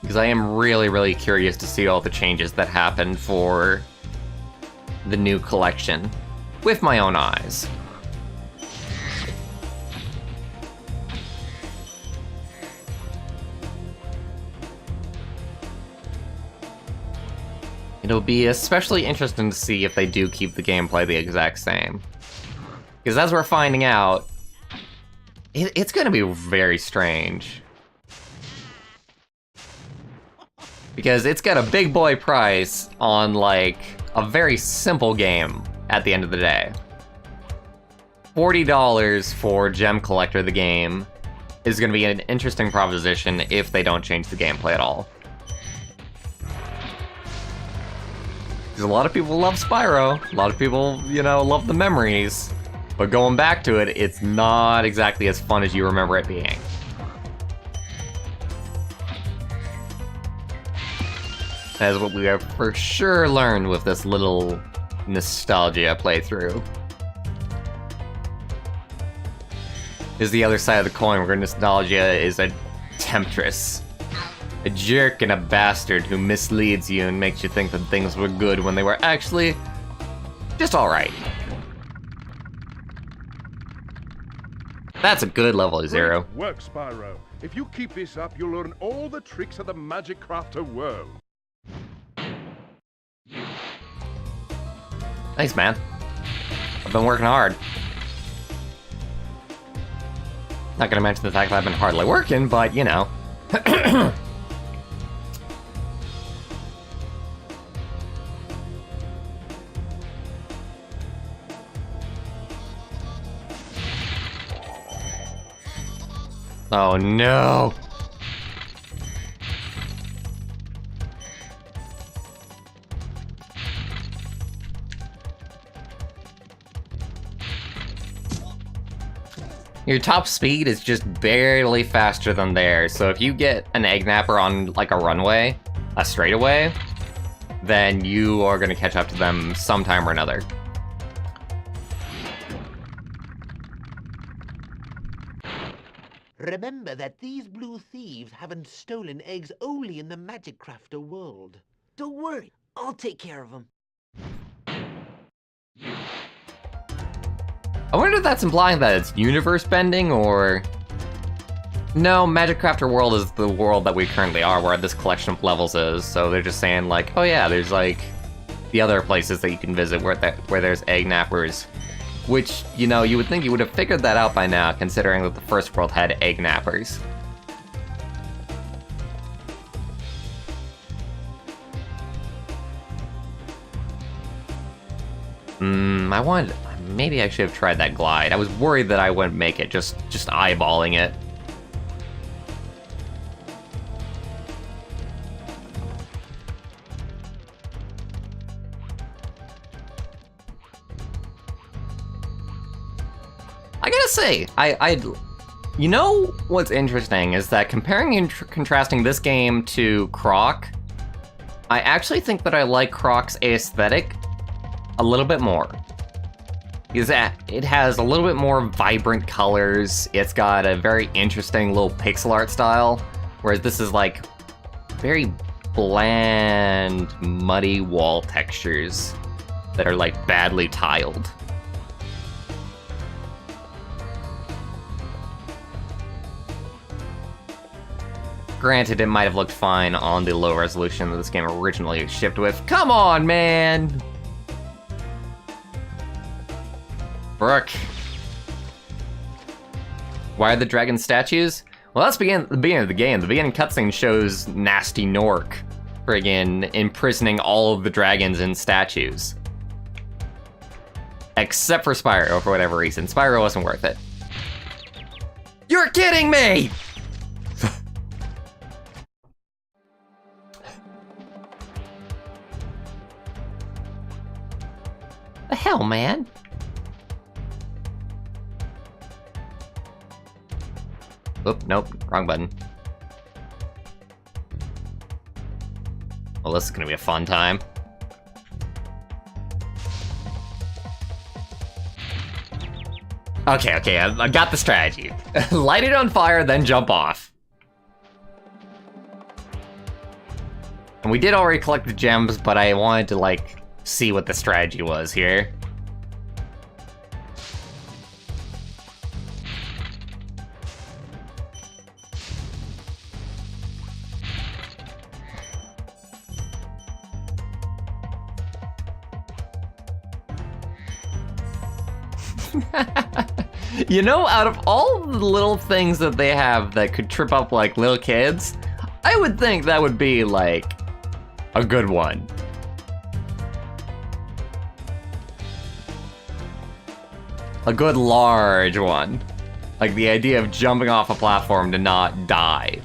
Because I am really, really curious to see all the changes that happened for the new collection with my own eyes. It'll be especially interesting to see if they do keep the gameplay the exact same. Because as we're finding out, it's gonna be very strange. Because it's got a big boy price on, like, a very simple game at the end of the day. $40 for Gem Collector the game is gonna be an interesting proposition if they don't change the gameplay at all. Because a lot of people love Spyro, a lot of people, you know, love the memories. But going back to it, it's not exactly as fun as you remember it being. That is what we have for sure learned with this little nostalgia playthrough. Is the other side of the coin where nostalgia is a temptress. A jerk and a bastard who misleads you and makes you think that things were good when they were actually just alright. That's a good level, Zero. Great work, Spyro. If you keep this up, you'll learn all the tricks of the Magic Crafter world. Thanks, man. I've been working hard. Not gonna mention the fact that I've been hardly working, but you know. Oh no! Your top speed is just barely faster than theirs, so if you get an egg napper on like a runway, a straightaway, then you are gonna catch up to them sometime or another. Remember that these blue thieves haven't stolen eggs only in the Magic Crafter world. Don't worry, I'll take care of them. I wonder if that's implying that it's universe bending, or No, Magic Crafter World is the world that we currently are, where this collection of levels is. So they're just saying like, oh yeah, there's like the other places that you can visit where there's egg nappers. Which, you know, you would think you would have figured that out by now, considering that the first world had egg nappers. Maybe I should have tried that glide. I was worried that I wouldn't make it, just eyeballing it. I gotta say, you know what's interesting is that comparing and contrasting this game to Croc, I actually think that I like Croc's aesthetic a little bit more. Because it has a little bit more vibrant colors, it's got a very interesting little pixel art style, whereas this is like very bland, muddy wall textures that are like badly tiled. Granted, it might have looked fine on the low resolution that this game originally shipped with. Come on, man! Brooke. Why are the dragon statues? Well, that's the beginning of the game. The beginning cutscene shows Nasty Nork friggin' imprisoning all of the dragons in statues. Except for Spyro, for whatever reason. Spyro wasn't worth it. You're kidding me! The hell, man? Oop, nope, wrong button. Well, this is gonna be a fun time. Okay, I got the strategy. Light it on fire, then jump off. And we did already collect the gems, but I wanted to, like, see what the strategy was here. You know, out of all the little things that they have that could trip up like little kids, I would think that would be like a good one. A good large one. Like the idea of jumping off a platform to not die.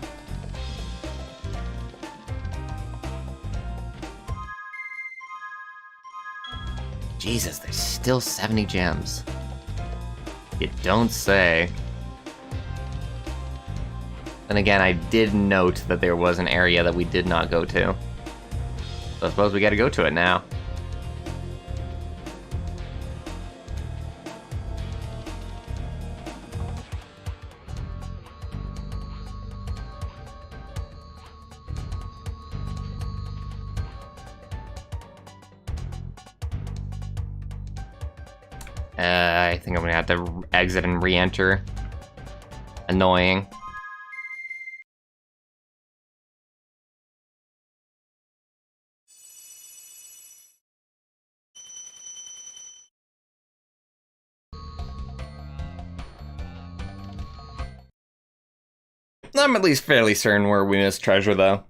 Jesus, there's still 70 gems. You don't say. And again, I did note that there was an area that we did not go to. So I suppose we gotta go to it now. I think I'm gonna have to exit and re-enter. Annoying. I'm at least fairly certain where we missed treasure, though.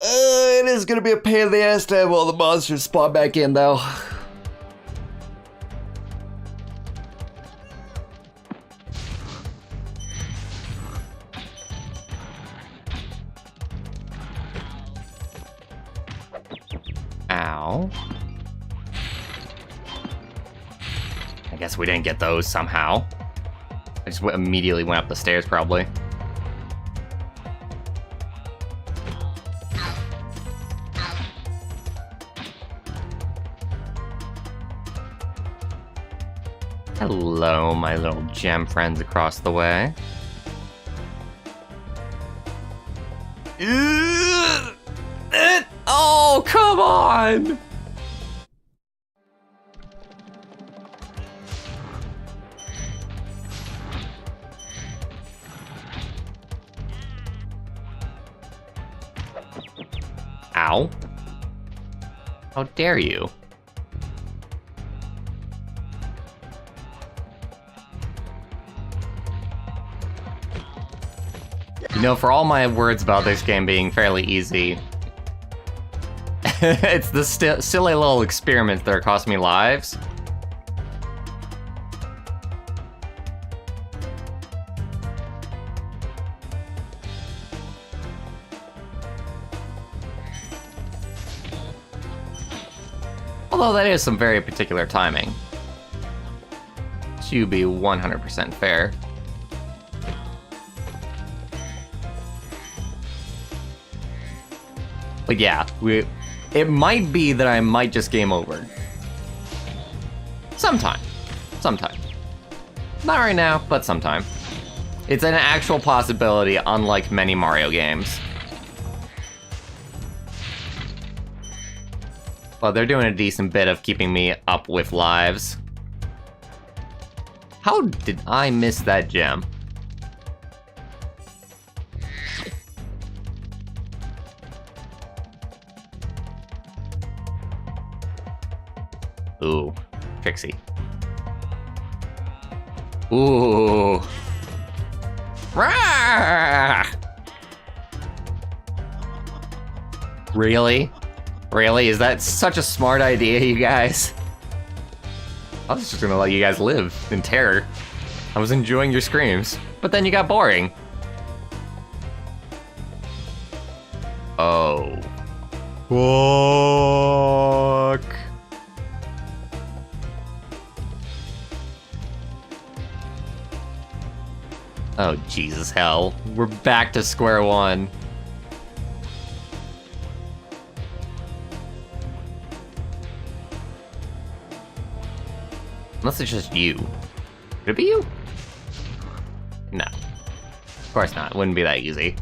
It is gonna be a pain in the ass to have all the monsters spawn back in, though. Ow. I guess we didn't get those somehow. I just immediately went up the stairs, probably. Hello, my little gem friends across the way. Oh, come on! Ow. How dare you? You know, for all my words about this game being fairly easy, it's the silly little experiments that are costing me lives. Although that is some very particular timing. To be 100% fair. But yeah, it might be that I might just game over. Sometime. Sometime. Not right now, but sometime. It's an actual possibility, unlike many Mario games. Well, they're doing a decent bit of keeping me up with lives. How did I miss that gem? Ooh, Trixie. Ooh. Rah! Really? Really? Is that such a smart idea, you guys? I was just gonna let you guys live in terror. I was enjoying your screams, but then you got boring. Oh. Fuck. Oh, Jesus hell. We're back to square one. Unless it's just you. Could it be you? No. Of course not. It wouldn't be that easy.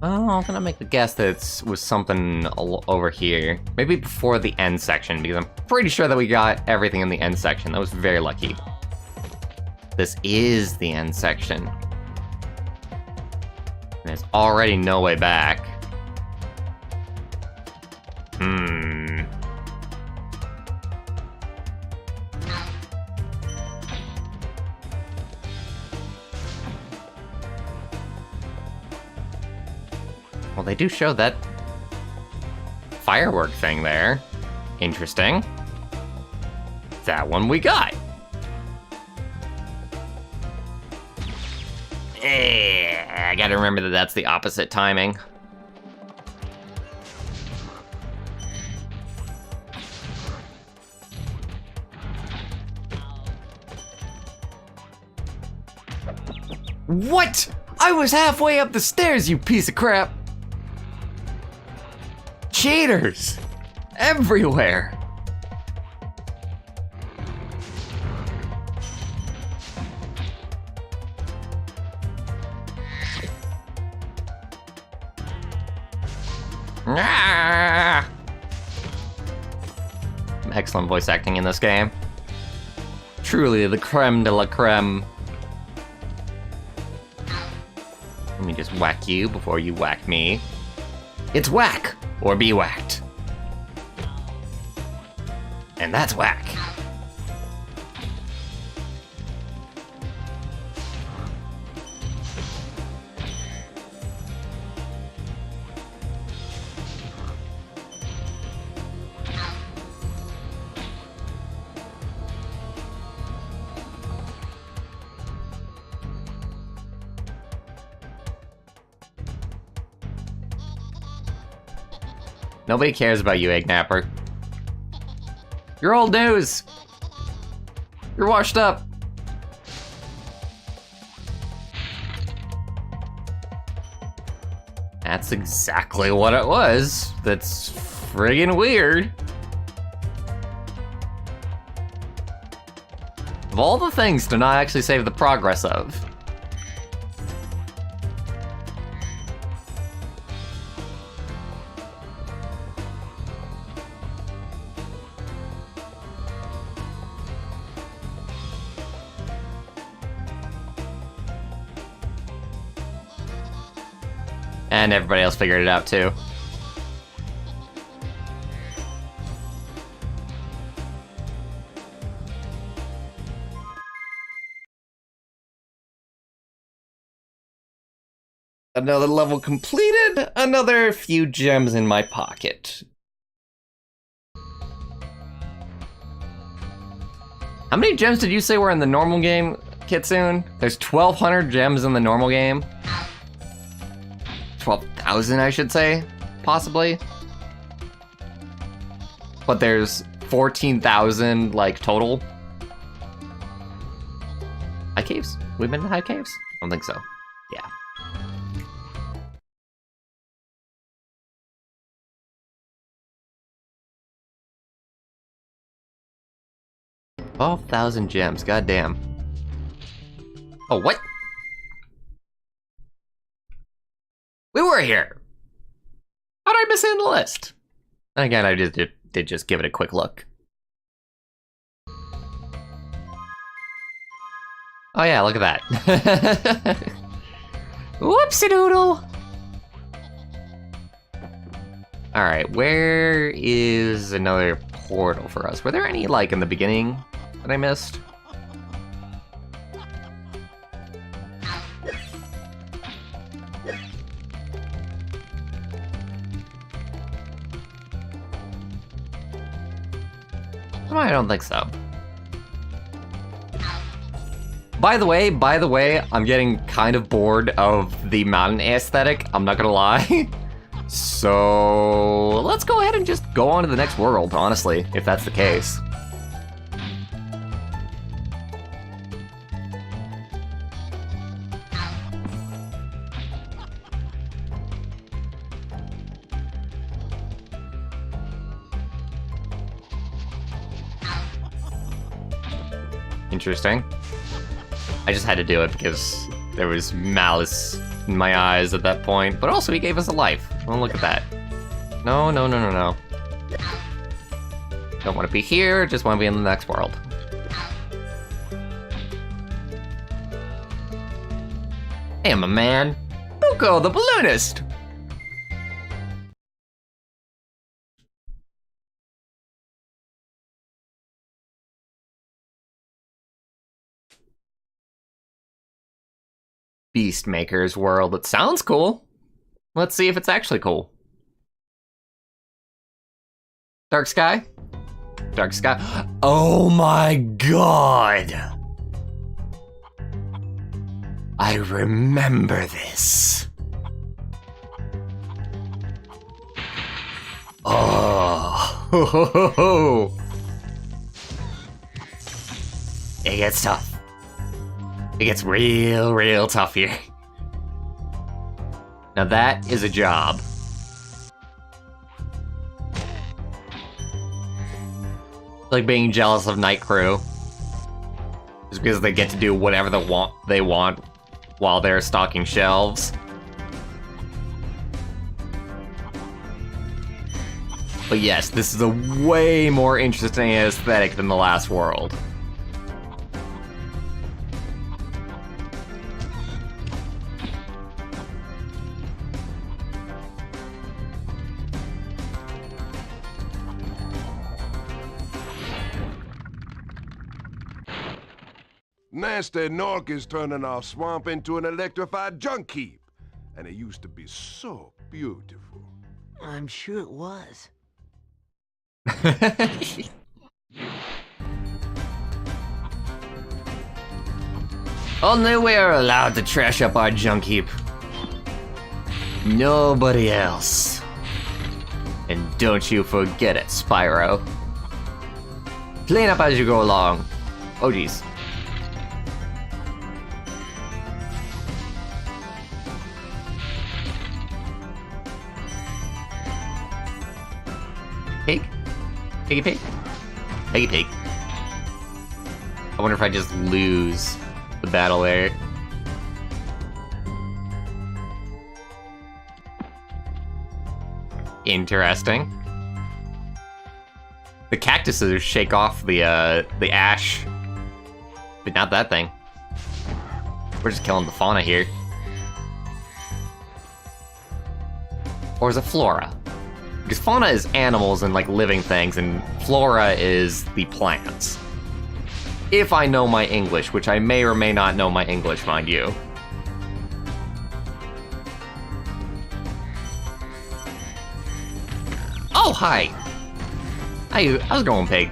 Oh, I'm gonna make the guess that it was something over here. Maybe before the end section, because I'm pretty sure that we got everything in the end section. That was very lucky. This is the end section. There's already no way back. Well, they do show that firework thing there. Interesting. That one we got. I gotta remember that that's the opposite timing. What? I was halfway up the stairs, you piece of crap! Cheaters! Everywhere! Ah! Excellent voice acting in this game. Truly the creme de la creme. Let me just whack you before you whack me. It's whack, or be whacked. And that's whack. Nobody cares about you, Egg Napper. You're old news. You're washed up. That's exactly what it was. That's friggin' weird. Of all the things to not actually save the progress of. And everybody else figured it out too. Another level completed, another few gems in my pocket. How many gems did you say were in the normal game, Kitsune? There's 1,200 gems in the normal game. 12,000, I should say, possibly. But there's 14,000, like, total. High caves? We've been to high caves? I don't think so. Yeah. $12,000 gems, goddamn. Oh, what? We were here! How did I miss it in the list? And again, I just did just give it a quick look. Oh yeah, look at that. Whoopsie doodle! Alright, where is another portal for us? Were there any, like, in the beginning that I missed? I don't think so. By the way, I'm getting kind of bored of the mountain aesthetic, I'm not gonna lie. So let's go ahead and just go on to the next world, honestly, if that's the case. Interesting. I just had to do it because there was malice in my eyes at that point, but also he gave us a life. Oh, look at that. No, no, no, no, no. Don't want to be here, just want to be in the next world. Hey, my man. Buko, the balloonist! Beastmaker's world. It sounds cool. Let's see if it's actually cool. Dark sky? Dark sky. Oh my god! I remember this. Oh. Ho, ho, ho, ho. It gets tough. It gets real, real tough here. Now that is a job. Like being jealous of Night Crew. Just because they get to do whatever they want while they're stocking shelves. But yes, this is a way more interesting aesthetic than the last world. Nasty Nork is turning our swamp into an electrified junk heap. And it used to be so beautiful. I'm sure it was. Only we are allowed to trash up our junk heap. Nobody else. And don't you forget it, Spyro. Clean up as you go along. Oh geez. Pig? Piggy pig? Piggy pig. I wonder if I just lose the battle there. Interesting. The cactuses shake off the ash, but not that thing. We're just killing the fauna here. Or is it flora? Because fauna is animals and like living things, and flora is the plants. If I know my English, which I may or may not know my English, mind you. Oh, hi! How's it going, pig?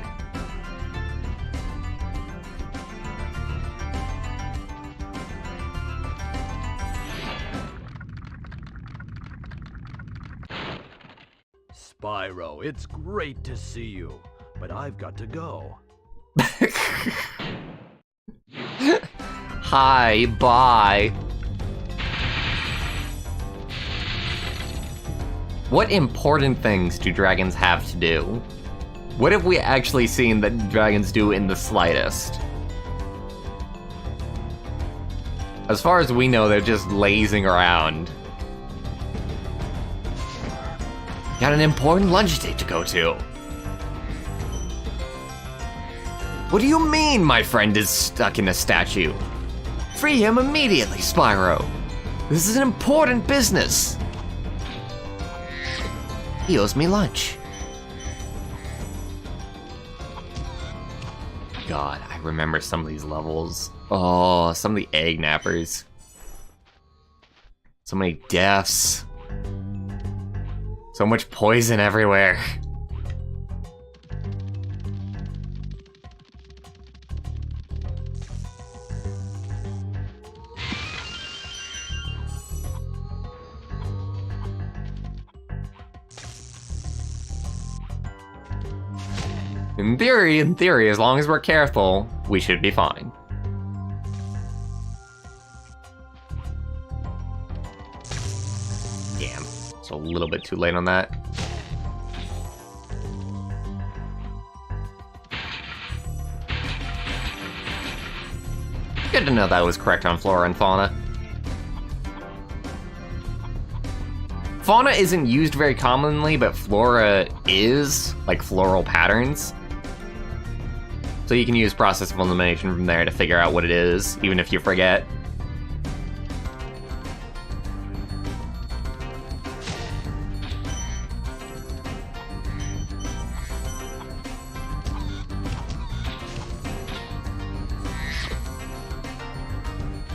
Spyro, it's great to see you, but I've got to go. Hi, bye. What important things do dragons have to do? What have we actually seen that dragons do in the slightest? As far as we know, they're just lazing around. Got an important lunch date to go to. What do you mean my friend is stuck in a statue? Free him immediately, Spyro. This is an important business. He owes me lunch. God, I remember some of these levels. Oh, some of the egg nappers. So many deaths. So much poison everywhere. In theory, as long as we're careful, we should be fine. Damn, it's a little bit too late on that. Good to know that was correct on flora and fauna. Fauna isn't used very commonly, but flora is, like floral patterns. So you can use process of elimination from there to figure out what it is, even if you forget.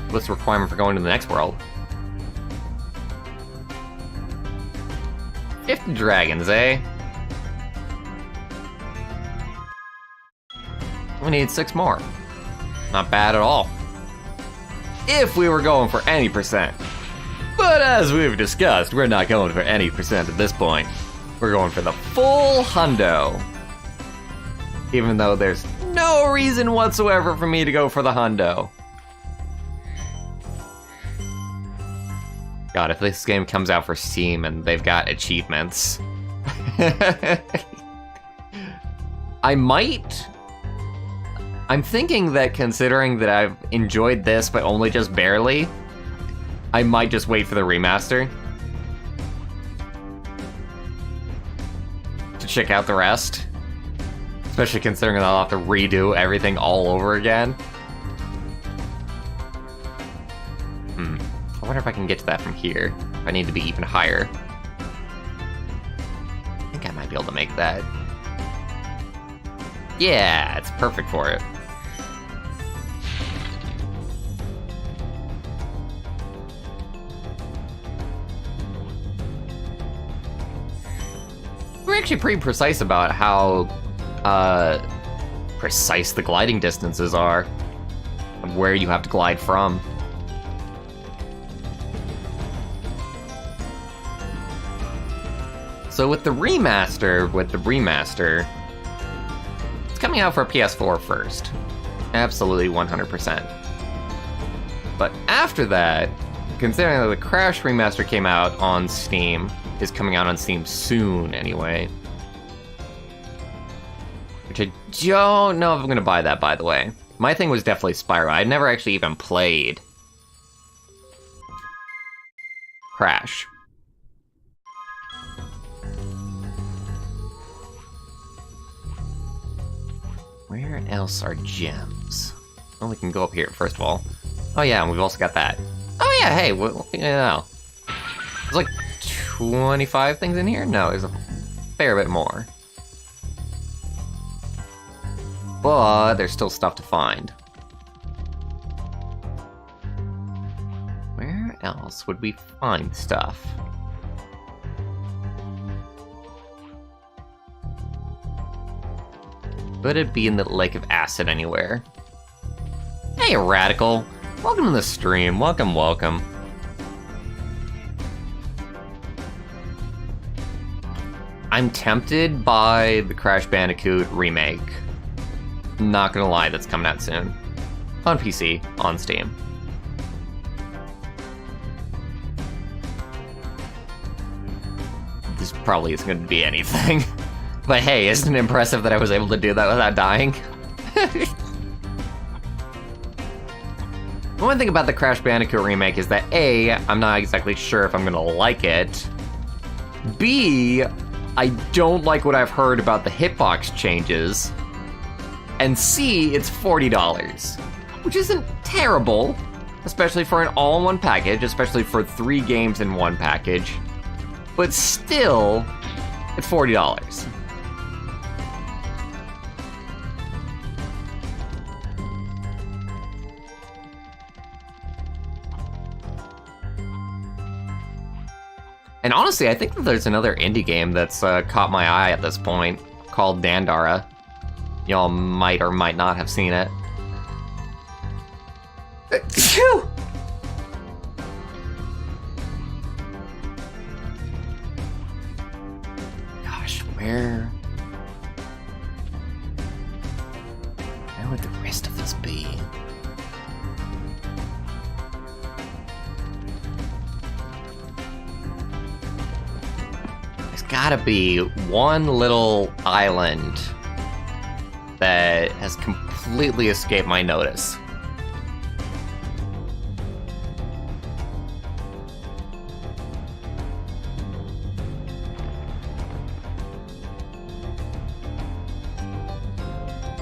What's the requirement for going to the next world? 50 dragons, eh? We need 6 more. Not bad at all. If we were going for any percent. But as we've discussed, we're not going for any percent at this point. We're going for the full hundo. Even though there's no reason whatsoever for me to go for the hundo. God, if this game comes out for Steam and they've got achievements. I might. I'm thinking that considering that I've enjoyed this, but only just barely, I might just wait for the remaster to check out the rest. Especially considering I'll have to redo everything all over again. I wonder if I can get to that from here. If I need to be even higher. I think I might be able to make that. Yeah, it's perfect for it. We're actually pretty precise about how precise the gliding distances are, of where you have to glide from. So with the remaster, it's coming out for PS4 first. Absolutely 100%. But after that, considering that the Crash remaster came out on Steam, is coming out on Steam soon anyway. Which I don't know if I'm gonna buy that, by the way. My thing was definitely Spyro. I'd never actually even played Crash. Where else are gems? Well, we can go up here, first of all. Oh yeah, and we've also got that. Oh yeah, hey, well, you know. There's like 25 things in here? No, there's a fair bit more. But there's still stuff to find. Where else would we find stuff? Could it be in the Lake of Acid anywhere? Hey, Radical! Welcome to the stream. Welcome, welcome. I'm tempted by the Crash Bandicoot remake. Not gonna lie, that's coming out soon. On PC, on Steam. This probably isn't gonna be anything. But hey, isn't it impressive that I was able to do that without dying? One thing about the Crash Bandicoot remake is that A, I'm not exactly sure if I'm gonna like it. B, I don't like what I've heard about the hitbox changes. And C, it's $40, which isn't terrible, especially for an all-in-one package, especially for 3 games in one package. But still, it's $40. And honestly, I think that there's another indie game that's caught my eye at this point, called Dandara. Y'all might or might not have seen it. Gosh, where would the rest of this be? There's gotta be one little island that has completely escaped my notice.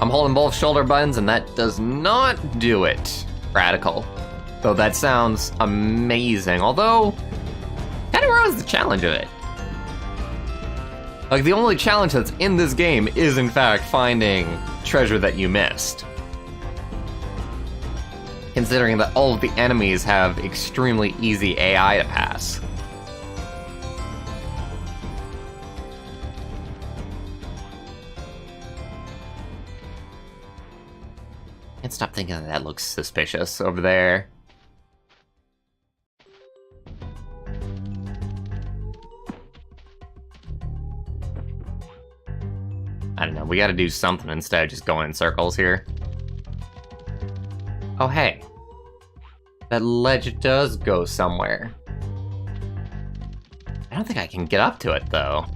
I'm holding both shoulder buttons and that does not do it, Radical. Though that sounds amazing, although kind of ruins the challenge of it. Like, the only challenge that's in this game is, in fact, finding treasure that you missed. Considering that all of the enemies have extremely easy AI to pass. Can't stop thinking that looks suspicious over there. I don't know, we gotta do something instead of just going in circles here. Oh hey, that ledge does go somewhere. I don't think I can get up to it though.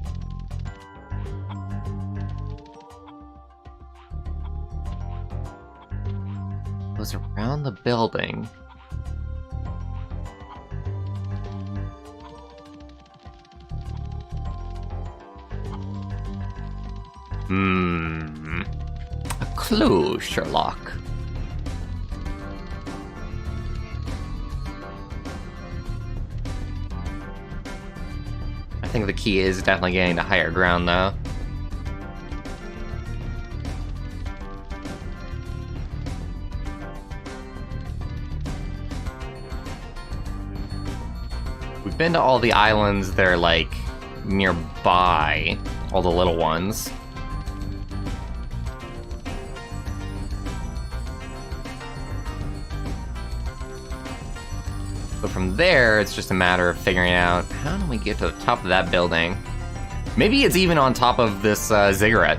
It goes around the building. A clue, Sherlock. I think the key is definitely getting to higher ground, though. We've been to all the islands that are, like, nearby, all the little ones. But from there, it's just a matter of figuring out, how do we get to the top of that building? Maybe it's even on top of this ziggurat.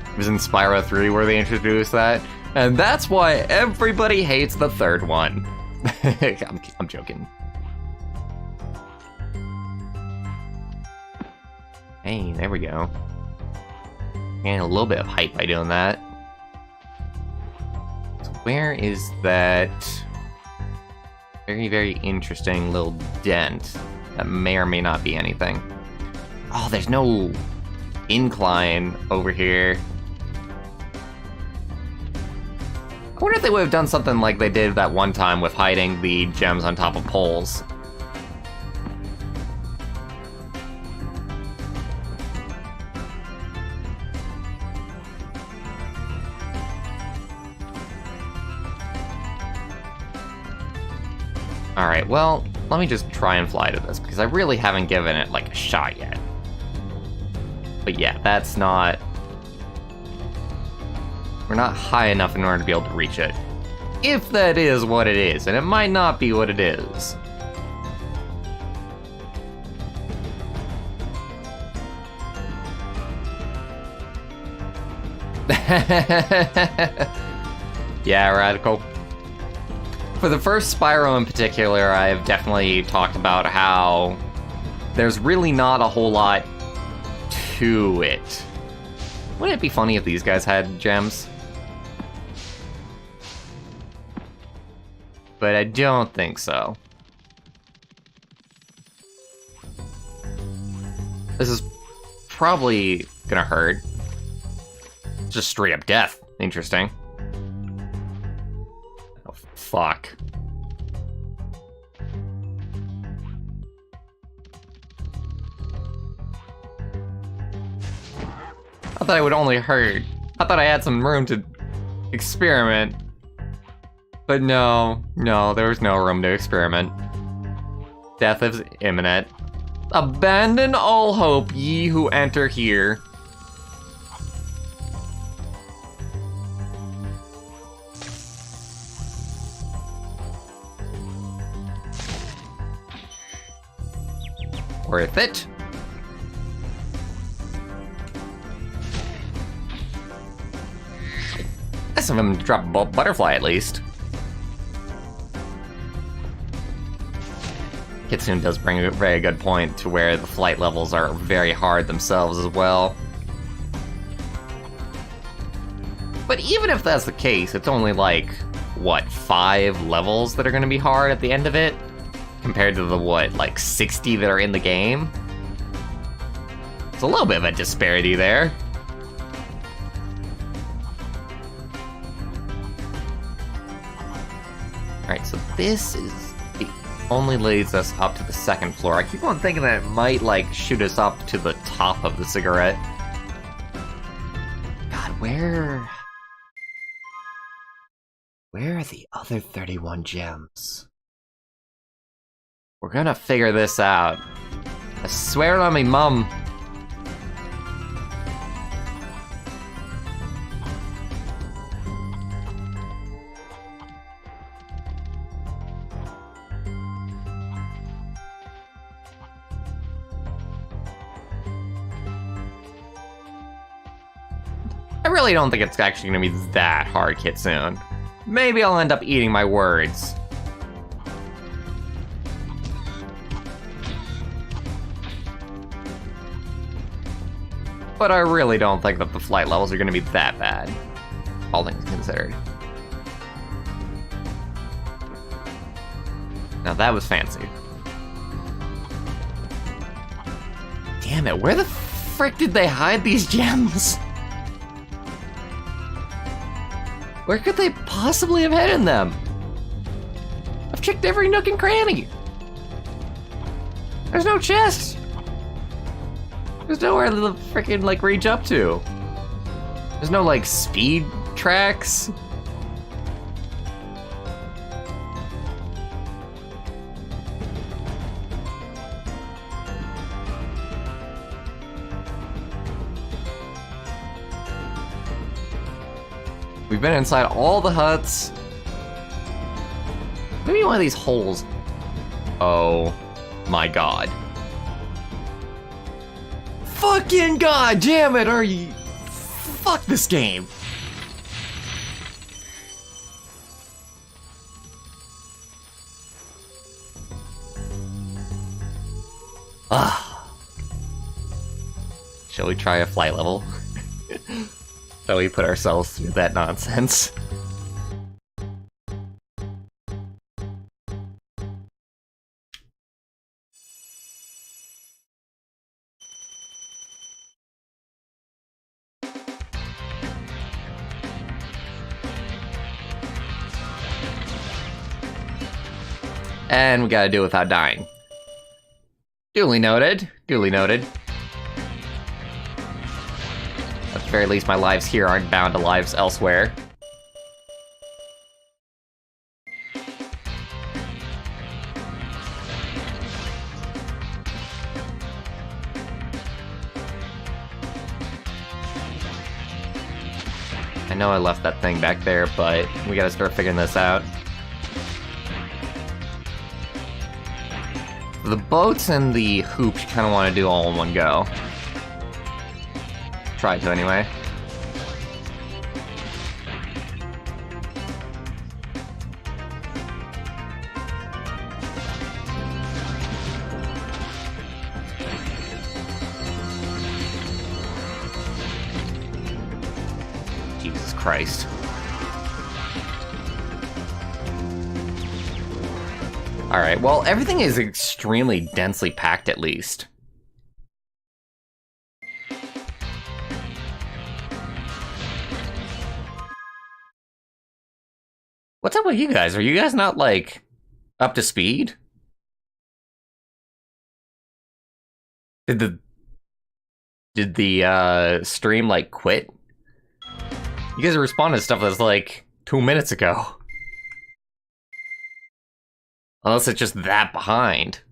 It was in Spyro 3 where they introduced that, and that's why everybody hates the third one. I'm joking. Hey, there we go. Getting a little bit of hype by doing that. So where is that very, very interesting little dent that may or may not be anything? Oh, there's no incline over here. I wonder if they would have done something like they did that one time with hiding the gems on top of poles. Alright, well, let me just try and fly to this, because I really haven't given it, like, a shot yet. But yeah, that's not... We're not high enough in order to be able to reach it. If that is what it is, and it might not be what it is. Yeah, radical. For the first Spyro in particular, I've definitely talked about how there's really not a whole lot to it. Wouldn't it be funny if these guys had gems? But I don't think so. This is probably gonna hurt. Just straight up death. Interesting. Oh, fuck. I thought it would only hurt. I thought I had some room to experiment. But no, there was no room to experiment. Death is imminent. Abandon all hope, ye who enter here. Worth it. Nice of him to drop a butterfly at least. Kitsune does bring a very good point to where the flight levels are very hard themselves as well. But even if that's the case, it's only like, what, 5 levels that are gonna be hard at the end of it? Compared to the, what, like 60 that are in the game? It's a little bit of a disparity there. Alright, so this is only leads us up to the second floor. I keep on thinking that it might, like, shoot us up to the top of the cigarette. God, where are the other 31 gems? We're gonna figure this out. I swear on me, Mum. I really don't think it's actually gonna be that hard, Kitsune. Maybe I'll end up eating my words. But I really don't think that the flight levels are gonna be that bad, all things considered. Now that was fancy. Damn it, where the frick did they hide these gems? Where could they possibly have hidden them? I've checked every nook and cranny. There's no chest. There's nowhere to freaking, like, reach up to. There's no, like, speed tracks. We've been inside all the huts. Maybe one of these holes. Oh my god. Fucking god damn it, are you? Fuck this game. Ah. Shall we try a flight level? Shall we put ourselves through that nonsense? And we gotta do it without dying. Duly noted. Duly noted. At the very least, my lives here aren't bound to lives elsewhere. I know I left that thing back there, but we gotta start figuring this out. The boats and the hoops you kinda wanna do all in one go. Try to, anyway. Jesus Christ. Alright, well, everything is extremely densely packed, at least. What's up with you guys? Are you guys not, like, up to speed? Did the stream, like, quit? You guys are responding to stuff that's, like, 2 minutes ago. Unless it's just that behind.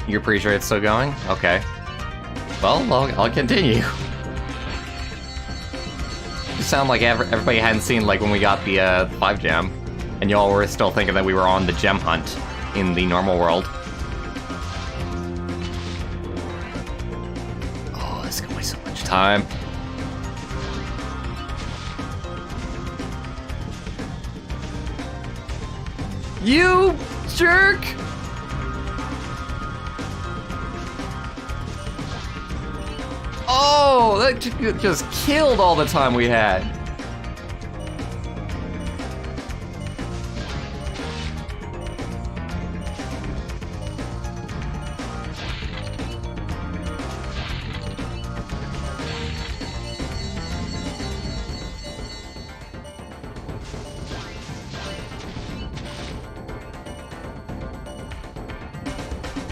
You're pretty sure it's still going? Okay. Well, I'll continue. You sound like everybody hadn't seen, like, when we got the 5 gem, and y'all were still thinking that we were on the gem hunt in the normal world. Oh, this is gonna waste so much time. You jerk! Oh, that just killed all the time we had.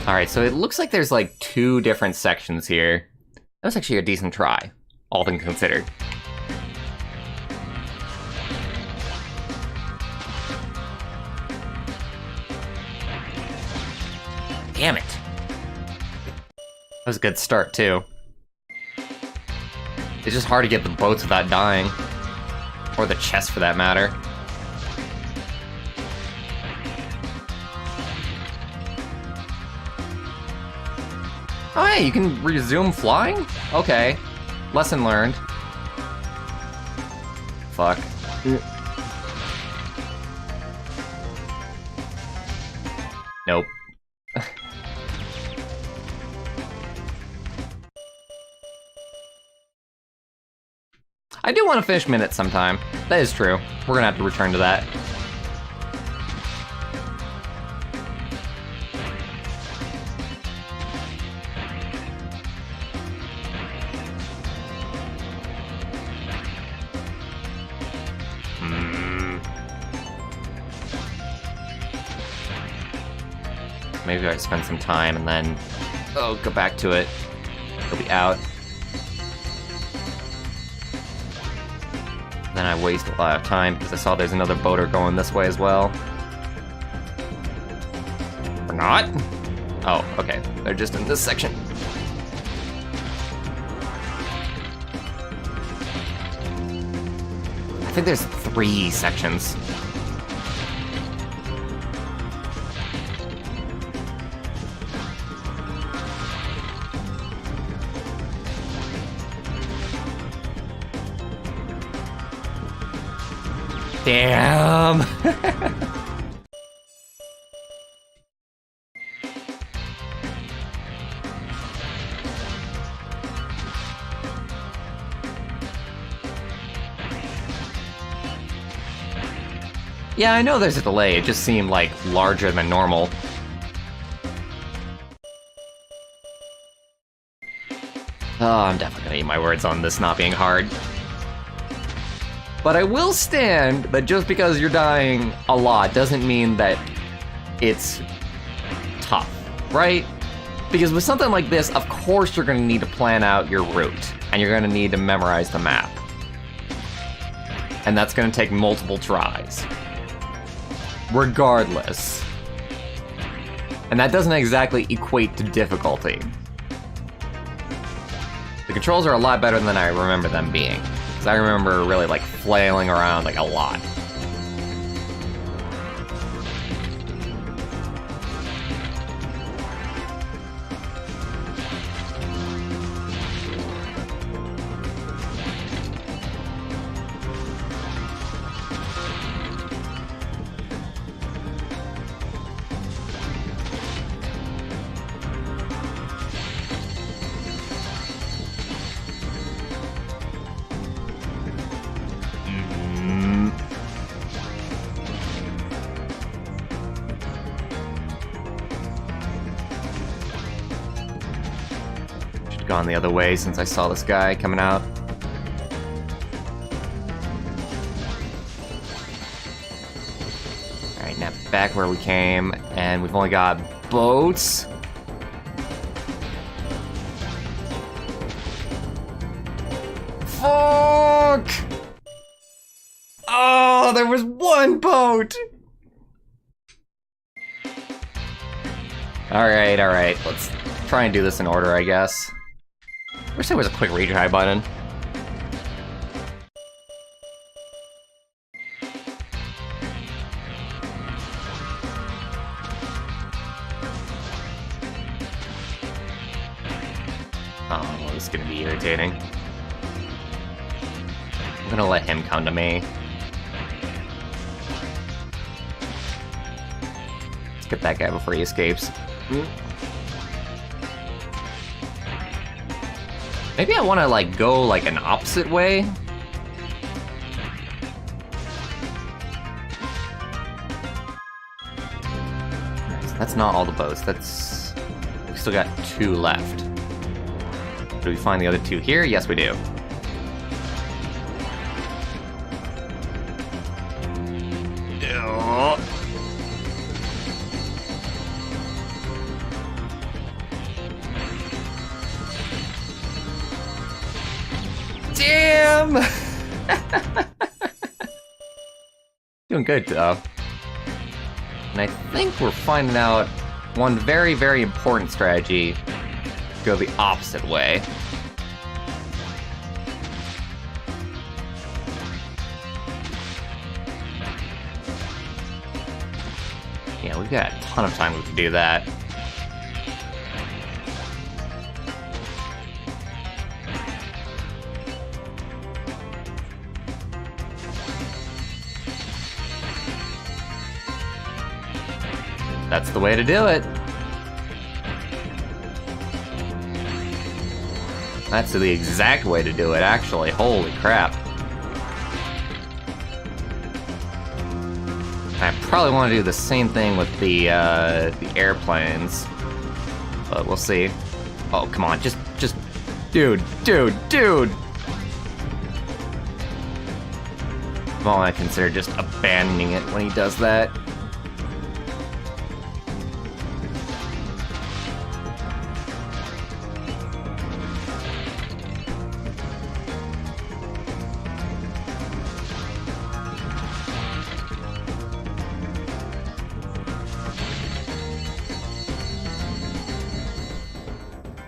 Alright, so it looks like there's like 2 different sections here. That was actually a decent try, all things considered. Damn it. That was a good start, too. It's just hard to get the boats without dying. Or the chest, for that matter. Oh, hey, you can resume flying? Okay. Lesson learned. Fuck. Nope. I do want to finish minutes sometime. That is true. We're gonna have to return to that. Maybe I spend some time and then, oh, go back to it. It'll be out. Then I waste a lot of time because I saw there's another boater going this way as well. Or not? Oh, okay. They're just in this section. I think there's 3 sections. Damn! Yeah, I know there's a delay, it just seemed like larger than normal. Oh, I'm definitely gonna eat my words on this not being hard. But I will stand that just because you're dying a lot doesn't mean that it's tough, right? Because with something like this, of course you're gonna need to plan out your route, and you're gonna need to memorize the map. And that's gonna take multiple tries. Regardless. And that doesn't exactly equate to difficulty. The controls are a lot better than I remember them being. Because I remember really like flailing around like a lot. Gone the other way since I saw this guy coming out. Alright, now back where we came, and we've only got boats. Fuck! Oh, there was one boat! Alright, let's try and do this in order, I guess. Wish there was a quick retry button. Oh, this is gonna be irritating. I'm gonna let him come to me. Let's get that guy before he escapes. Maybe I want to like go like an opposite way. Nice. That's not all the boats. That's we still got 2 left. Do we find the other 2 here? Yes, we do. Damn! Doing good, though. And I think we're finding out one very, very important strategy to go the opposite way. Yeah, we've got a ton of time we can do that. That's the way to do it. That's the exact way to do it, actually. Holy crap. I probably want to do the same thing with the airplanes. But we'll see. Oh, come on. Just... Dude. Well, I consider just abandoning it when he does that.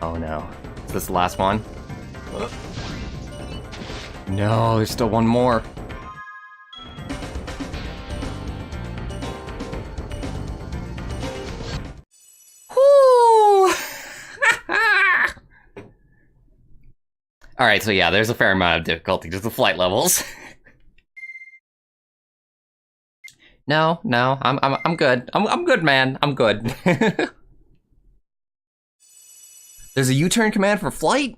Oh no. Is this the last one? No, there's still one more. Whoo! Alright, so yeah, there's a fair amount of difficulty, just the flight levels. No, I'm good. I'm good, man. I'm good. There's a U-turn command for flight?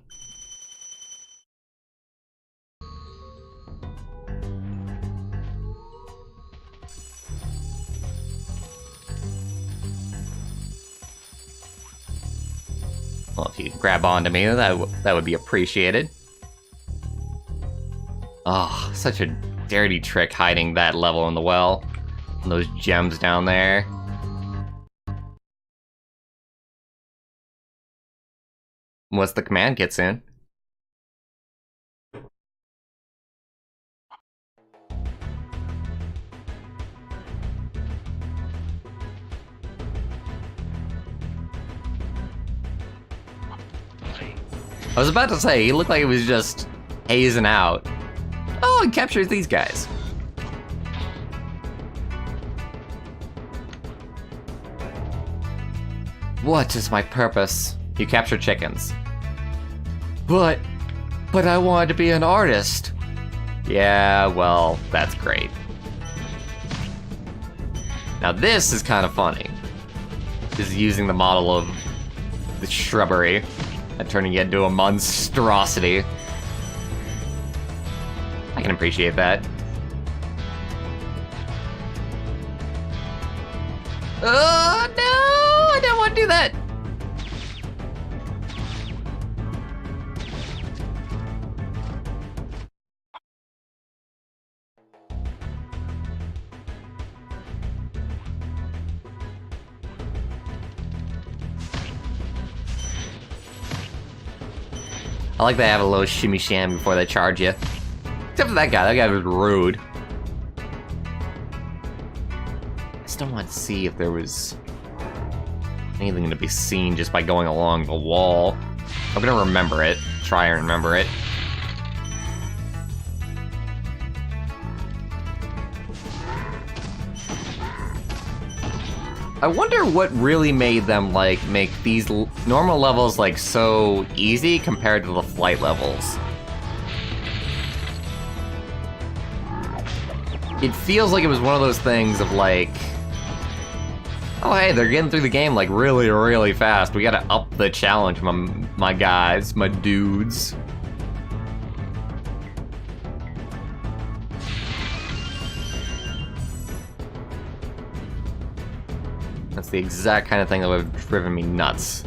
Well, if you could grab onto me, that would be appreciated. Oh, such a dirty trick hiding that level in the well. And those gems down there. Once the command gets in. I was about to say, he looked like he was just hazing out. Oh, he captures these guys. What is my purpose? You capture chickens. But I wanted to be an artist. Yeah, well, that's great. Now this is kind of funny. This is using the model of the shrubbery and turning it into a monstrosity. I can appreciate that. Oh no! I don't want to do that! I like they have a little shimmy sham before they charge you. Except for that guy was rude. I still want to see if there was anything to be seen just by going along the wall. I'm gonna remember it. Try and remember it. I wonder what really made them like make these normal levels like so easy compared to the flight levels. It feels like it was one of those things of like, oh hey, they're getting through the game like really, really fast. We gotta up the challenge, my guys, my dudes. That's the exact kind of thing that would have driven me nuts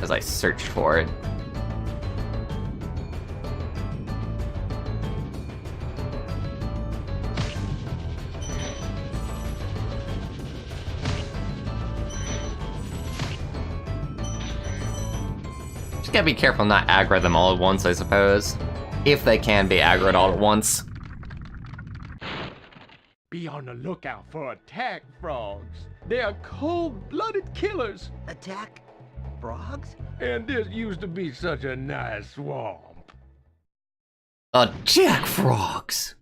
as I searched for it. Just gotta be careful not to aggro them all at once, I suppose. If they can be aggroed all at once. Be on the lookout for attack frogs. They are cold-blooded killers. Attack frogs? And this used to be such a nice swamp. Jack frogs!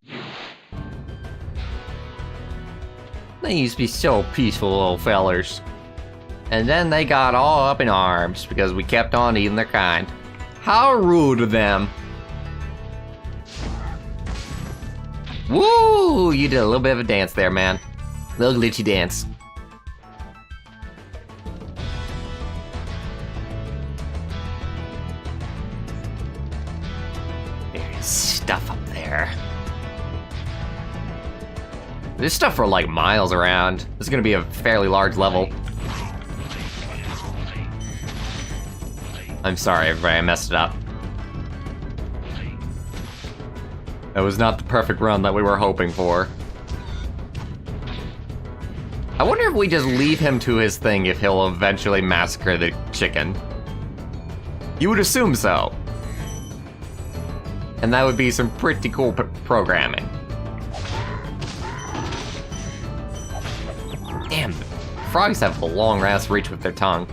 They used to be so peaceful little fellers. And then they got all up in arms because we kept on eating their kind. How rude of them! Woo! You did a little bit of a dance there, man. Little glitchy dance. There's stuff up there. There's stuff for like miles around. This is gonna be a fairly large level. I'm sorry, everybody, I messed it up. That was not the perfect run that we were hoping for. I wonder if we just leave him to his thing if he'll eventually massacre the chicken. You would assume so. And that would be some pretty cool programming. Damn, frogs have a long ass reach with their tongue.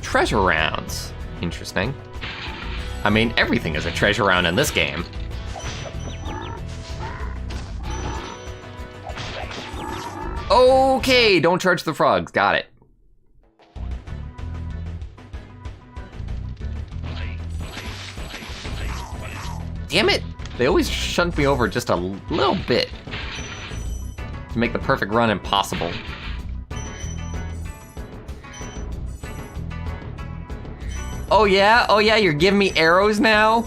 Treasure rounds. Interesting. I mean, everything is a treasure round in this game. Okay, don't charge the frogs. Got it. Damn it! They always shunt me over just a little bit to make the perfect run impossible. Oh yeah? Oh yeah, you're giving me arrows now?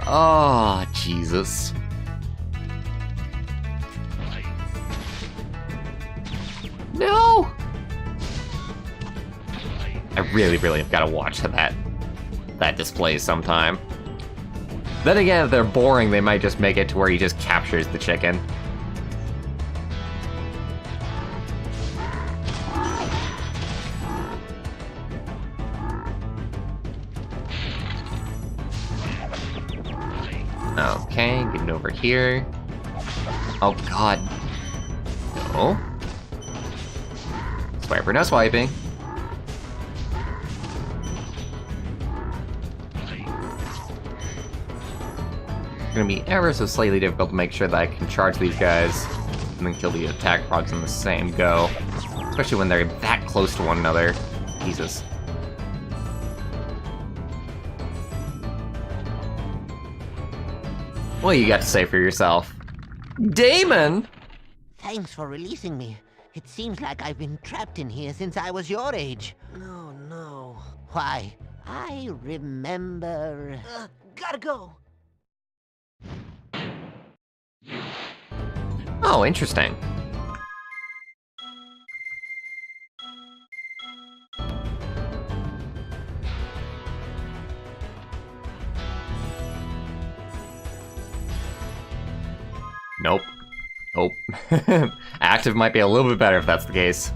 Oh, Jesus. No! I really have got to watch that display sometime. Then again, if they're boring, they might just make it to where he just captures the chicken. Okay, getting over here. Oh god. No. Swiper, no swiping. It's gonna be ever so slightly difficult to make sure that I can charge these guys and then kill the attack procs in the same go. Especially when they're that close to one another. Jesus. What you got to say for yourself? Damon! Thanks for releasing me. It seems like I've been trapped in here since I was your age. No, no. Why, I remember... gotta go. Oh, interesting. Nope. Nope. Active might be a little bit better if that's the case.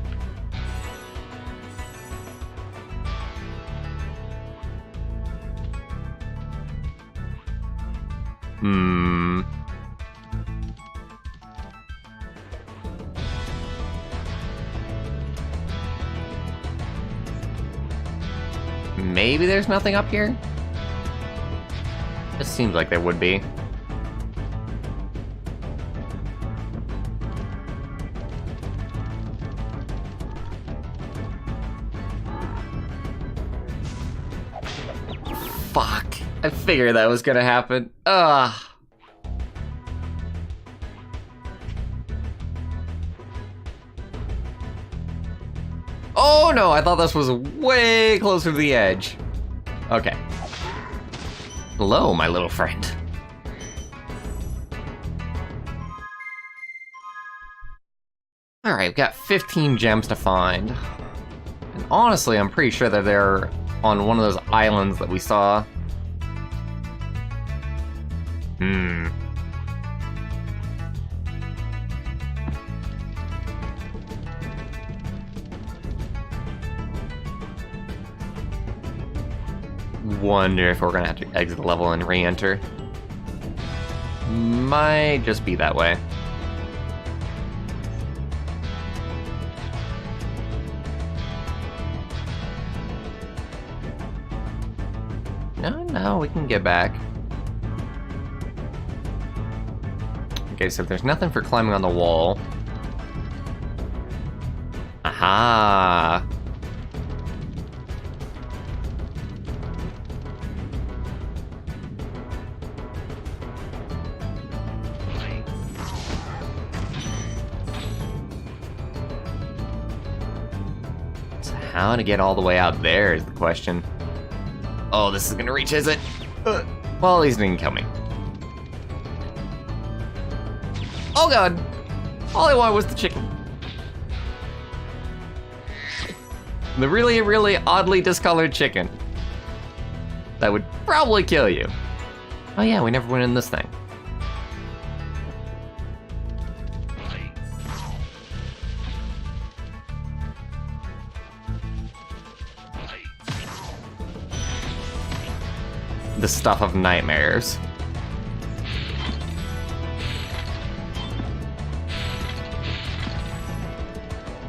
Maybe there's nothing up here? It seems like there would be. Fuck. I figured that was gonna happen. Ugh. Oh no, I thought this was way closer to the edge. Okay. Hello, my little friend. Alright, we've got 15 gems to find. And honestly, I'm pretty sure that they're on one of those islands that we saw. Wonder if we're gonna have to exit the level and re-enter. Might just be that way. No, we can get back. Okay, so there's nothing for climbing on the wall. Aha! So how to get all the way out there is the question. Oh, this is gonna reach, is it? Well, at least it didn't kill me. Oh god! All I wanted was the chicken. The really oddly discolored chicken. That would probably kill you. Oh yeah, we never went in this thing. The stuff of nightmares.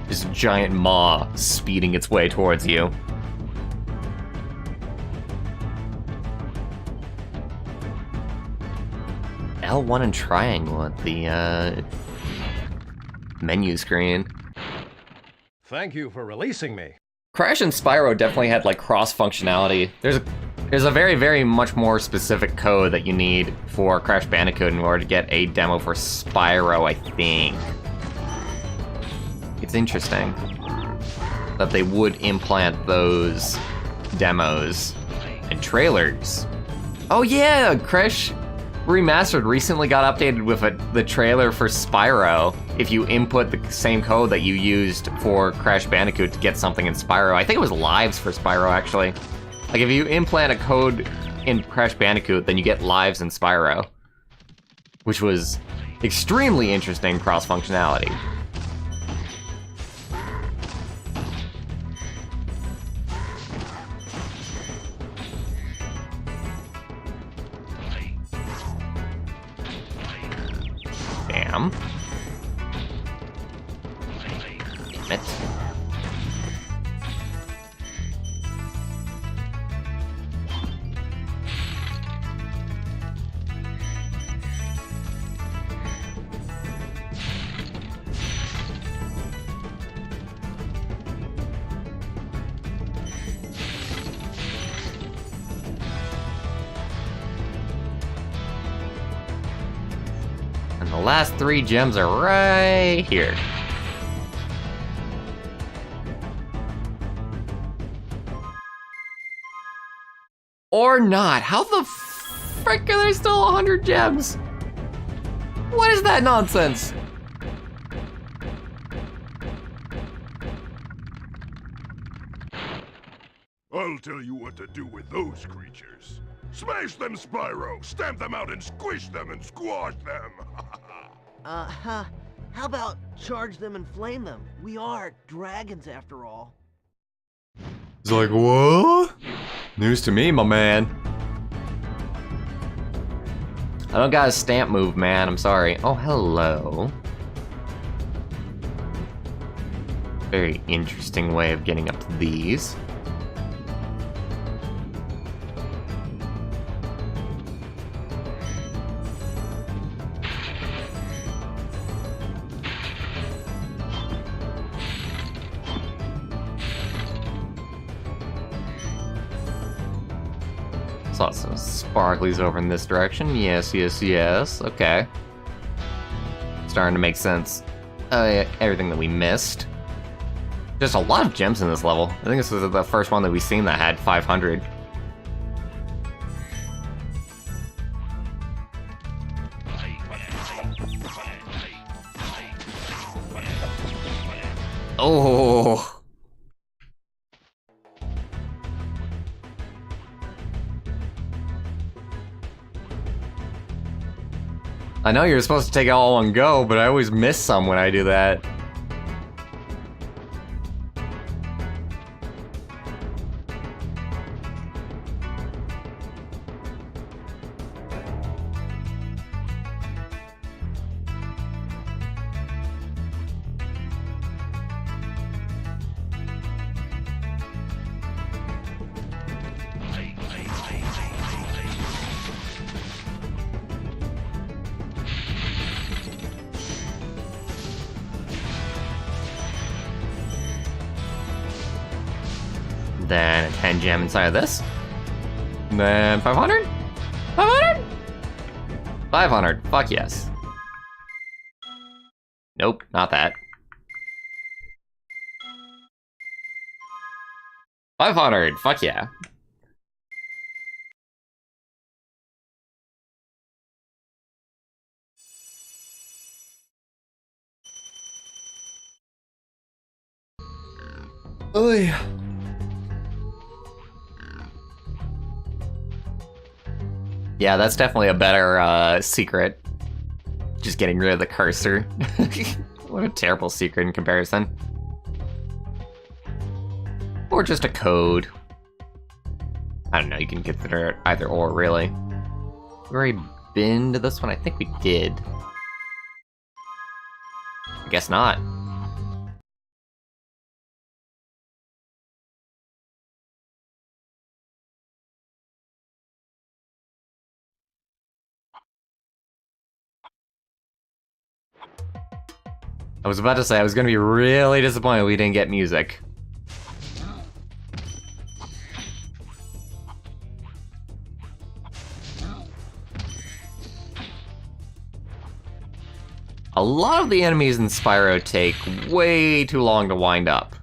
This giant maw speeding its way towards you. L1 and triangle at the menu screen. Thank you for releasing me. Of Crash and Spyro definitely had like cross functionality. There's a very, very much more specific code that you need for Crash Bandicoot in order to get a demo for Spyro, I think. It's interesting that they would implant those demos and trailers. Oh yeah, Crash Remastered recently got updated with the trailer for Spyro. If you input the same code that you used for Crash Bandicoot to get something in Spyro. I think it was lives for Spyro, actually. Like, if you implant a code in Crash Bandicoot, then you get lives in Spyro. Which was extremely interesting cross-functionality. Damn. Damn it. And the last 3 gems are right here. Or not. How the frick are there still 100 gems? What is that nonsense? I'll tell you what to do with those creatures. Smash them, Spyro! Stamp them out and squish them and squash them! How about charge them and flame them? We are dragons after all. It's like, what? News to me, my man. I don't got a stamp move, man. I'm sorry. Oh, hello. Very interesting way of getting up to these. Saw some sparklies over in this direction. Yes, yes, yes. Okay. Starting to make sense. Yeah, everything that we missed. There's a lot of gems in this level. I think this was the first one that we've seen that had 500. Oh. I know you're supposed to take it all in one go, but I always miss some when I do that. Then a 10 gem inside of this. And then 500? 500? 500, fuck yes. Nope, not that. 500, fuck yeah. Oh yeah. Yeah, that's definitely a better secret. Just getting rid of the cursor. What a terrible secret in comparison. Or just a code. I don't know, you can consider it either or, really. We already been to this one? I think we did. I guess not. I was about to say, I was gonna be really disappointed we didn't get music. A lot of the enemies in Spyro take way too long to wind up.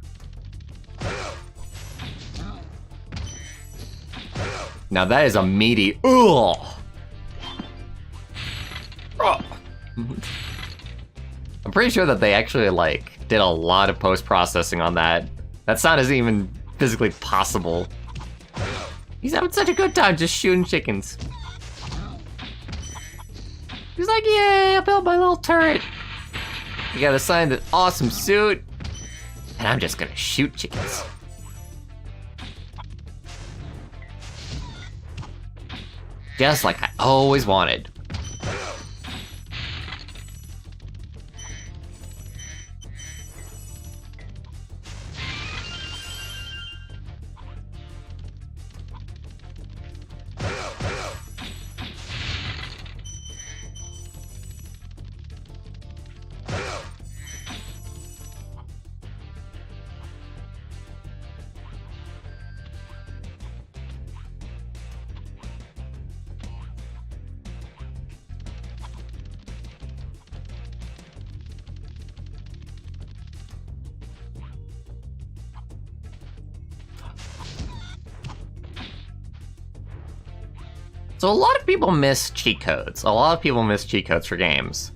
Now that is a meaty ugh. I'm pretty sure that they actually like did a lot of post-processing on that. That sound isn't even physically possible. He's having such a good time just shooting chickens. He's like, yay, I built my little turret. You got assigned an awesome suit, and I'm just gonna shoot chickens. Just like I always wanted. So a lot of people miss cheat codes. A lot of people miss cheat codes for games.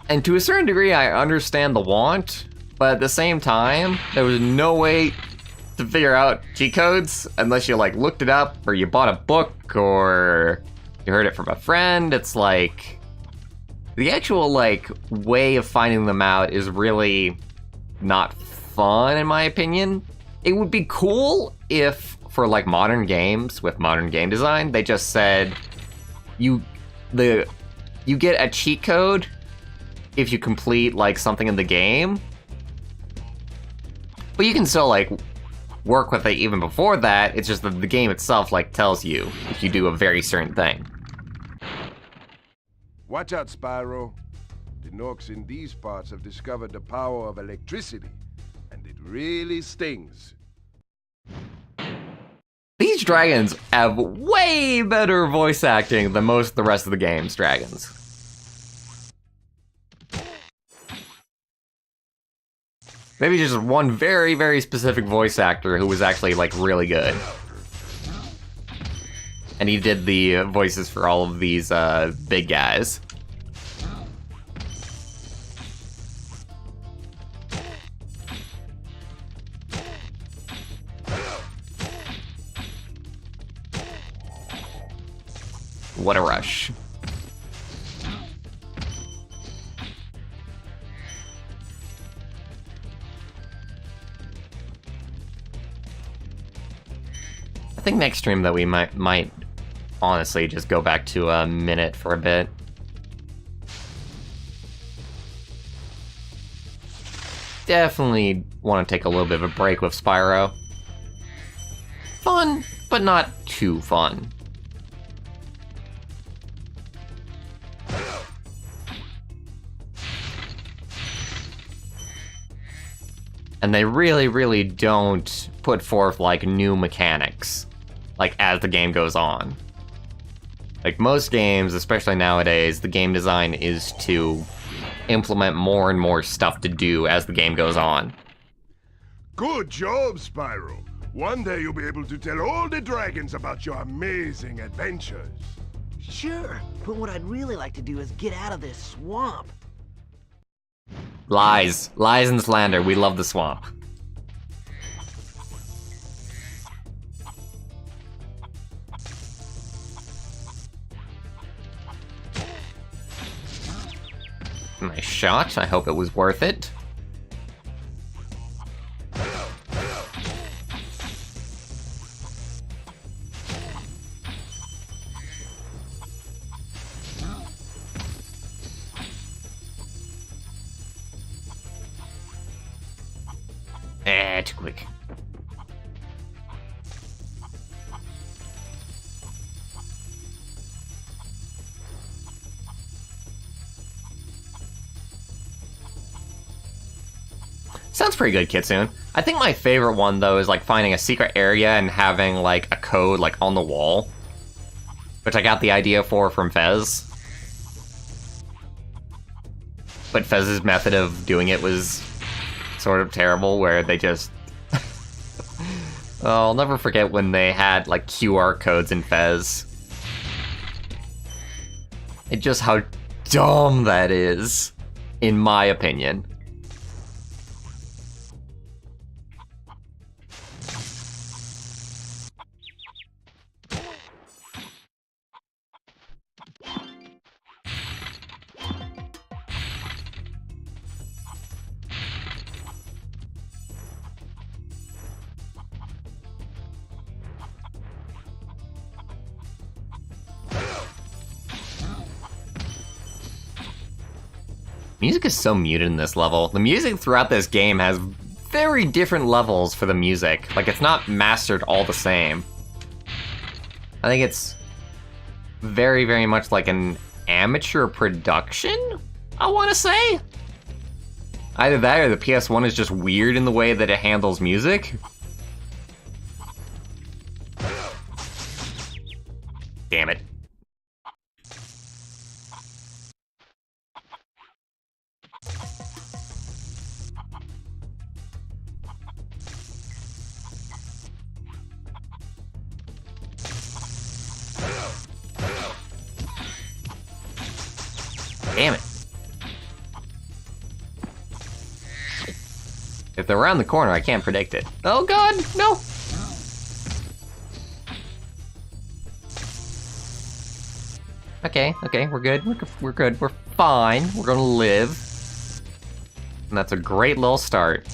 And to a certain degree, I understand the want, but at the same time, there was no way to figure out cheat codes unless you like looked it up, or you bought a book, or you heard it from a friend. It's like, the actual like way of finding them out is really not fun, in my opinion. It would be cool if, for like modern games with modern game design, they just said you get a cheat code if you complete like something in the game, but you can still like work with it even before that. It's just that the game itself like tells you if you do a very certain thing. Watch out, Spyro. The Norks in these parts have discovered the power of electricity, and it really stings. These dragons have way better voice acting than most of the rest of the game's dragons. Maybe just one very, very specific voice actor who was actually like really good. And he did the voices for all of these big guys. What a rush. I think next stream that we might honestly just go back to a minute for a bit. Definitely want to take a little bit of a break with Spyro. Fun, but not too fun. And they really, really don't put forth, like, new mechanics, like, as the game goes on. Like, most games, especially nowadays, the game design is to implement more and more stuff to do as the game goes on. Good job, Spyro. One day you'll be able to tell all the dragons about your amazing adventures. Sure, but what I'd really like to do is get out of this swamp. Lies. Lies and slander. We love the swamp. Nice shot. I hope it was worth it. Too quick. Sounds pretty good, Kitsune. I think my favorite one, though, is like finding a secret area and having like a code like on the wall, which I got the idea for from Fez. but Fez's method of doing it was sort of terrible, where they just... Oh, I'll never forget when they had, like, QR codes in Fez. And just how dumb that is, in my opinion. Music is so muted in this level. The music throughout this game has very different levels for the music. Like, it's not mastered all the same. I think it's very, very much like an amateur production, I want to say? Either that or the PS1 is just weird in the way that it handles music. Damn it. Damn it. If they're around the corner, I can't predict it. Oh god, no! Okay, we're good. We're good. We're fine. We're gonna live. And that's a great little start.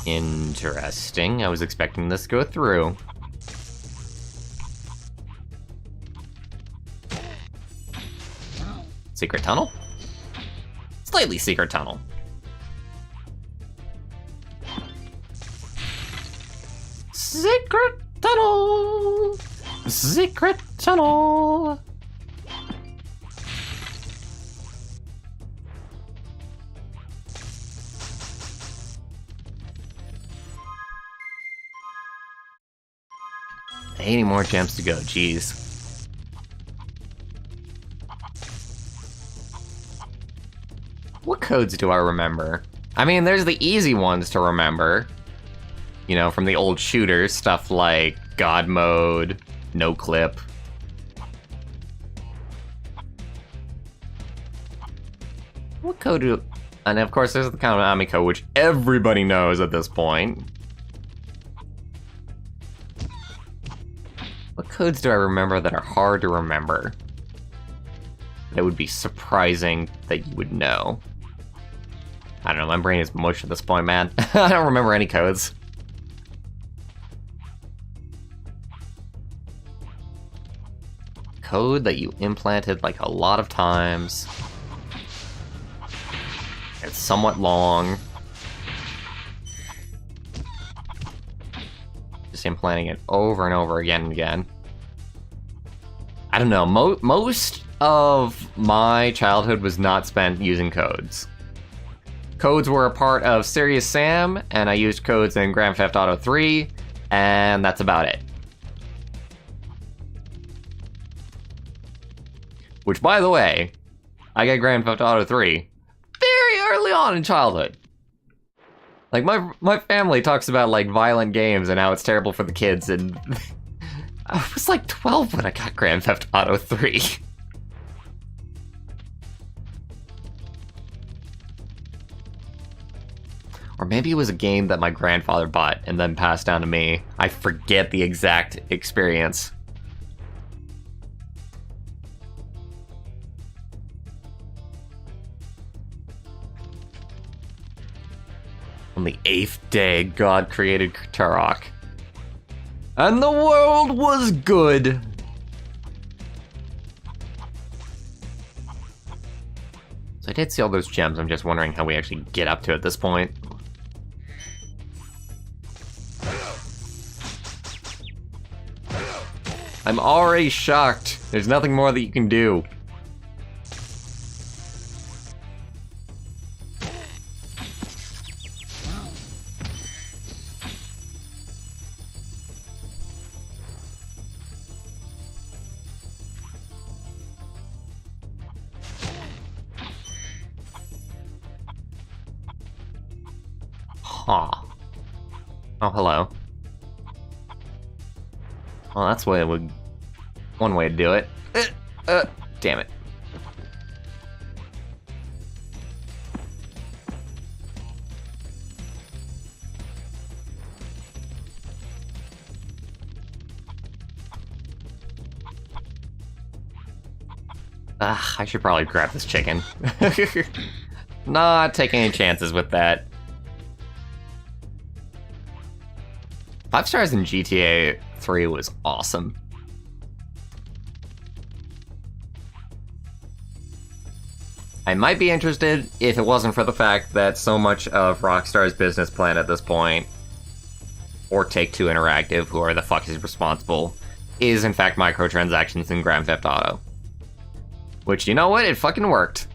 Interesting. I was expecting this to go through. Secret tunnel? Slightly secret tunnel. Secret tunnel! Secret tunnel! Any more gems to go, jeez. What codes do I remember? I mean, there's the easy ones to remember. You know, from the old shooters, stuff like God Mode, No Clip. What code do... And of course, there's the Konami code, which everybody knows at this point. What codes do I remember that are hard to remember? That would be surprising that you would know. I don't know, my brain is mush at this point, man. I don't remember any codes. Code that you implanted like a lot of times. It's somewhat long. Just implanting it over and over again and again. I don't know, most of my childhood was not spent using codes. Codes were a part of Serious Sam, and I used codes in Grand Theft Auto 3, and that's about it. Which, by the way, I got Grand Theft Auto 3 very early on in childhood. Like, my family talks about, like, violent games and how it's terrible for the kids, and I was like 12 when I got Grand Theft Auto 3. Or maybe it was a game that my grandfather bought and then passed down to me. I forget the exact experience. On the 8th day, God created Turok. And the world was good. So I did see all those gems. I'm just wondering how we actually get up to at this point. I'm already shocked. There's nothing more that you can do. Huh. Oh, hello. Well, that's one way to do it. Damn it. I should probably grab this chicken. Not taking any chances with that. 5 stars in GTA 3 was awesome. I might be interested if it wasn't for the fact that so much of Rockstar's business plan at this point, or Take-Two Interactive, who are the fuck is responsible, is in fact microtransactions in Grand Theft Auto. Which, you know what? It fucking worked.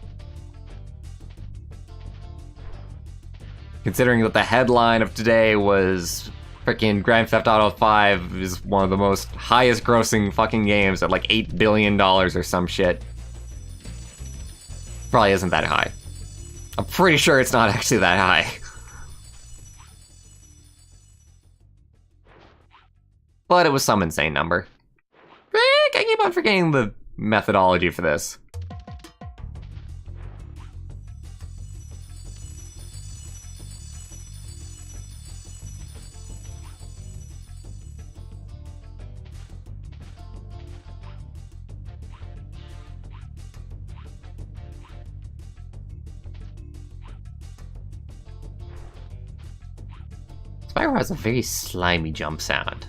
Considering that the headline of today was freaking Grand Theft Auto 5 is one of the most highest grossing fucking games at like $8 billion or some shit. Probably isn't that high. I'm pretty sure it's not actually that high. But it was some insane number. I keep on forgetting the methodology for this. Spyro has a very slimy jump sound.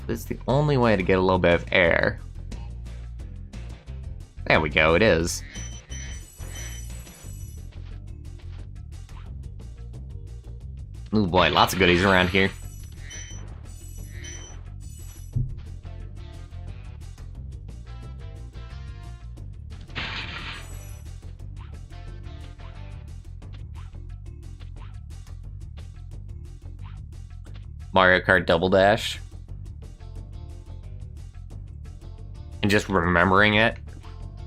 It's the only way to get a little bit of air. There we go, it is. Oh boy, lots of goodies around here. Mario Kart Double Dash. And just remembering it.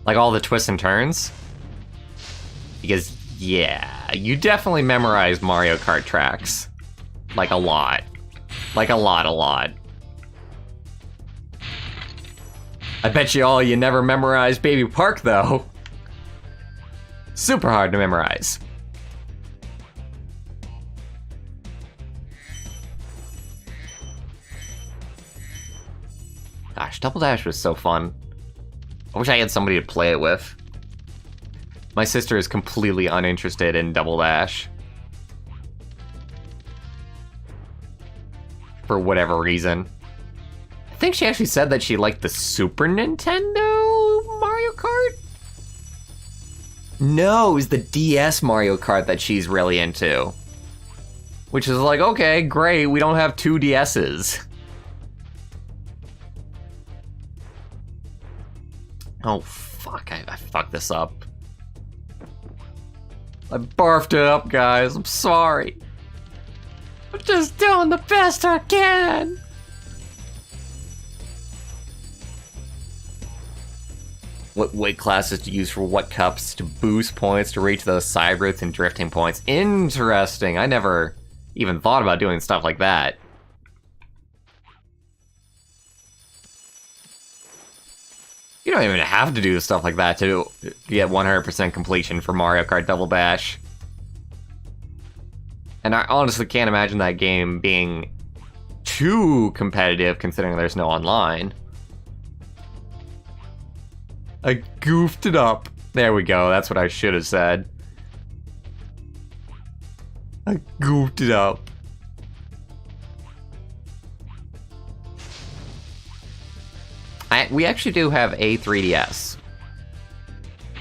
Like all the twists and turns. Because, yeah, you definitely memorize Mario Kart tracks. Like a lot. Like a lot. I bet you never memorized Baby Park, though. Super hard to memorize. Gosh, Double Dash was so fun. I wish I had somebody to play it with. My sister is completely uninterested in Double Dash. For whatever reason. I think she actually said that she liked the Super Nintendo Mario Kart? No, it was the DS Mario Kart that she's really into. Which is like, okay, great, we don't have 2 DS's. Oh, fuck, I fucked this up. I barfed it up, guys, I'm sorry. I'm just doing the best I can. What weight classes to use for what cups to boost points to reach those side routes and drifting points. Interesting, I never even thought about doing stuff like that. You don't even have to do stuff like that to get 100% completion for Mario Kart Double Dash. And I honestly can't imagine that game being too competitive considering there's no online. I goofed it up. There we go, that's what I should have said. I goofed it up. We actually do have a 3DS.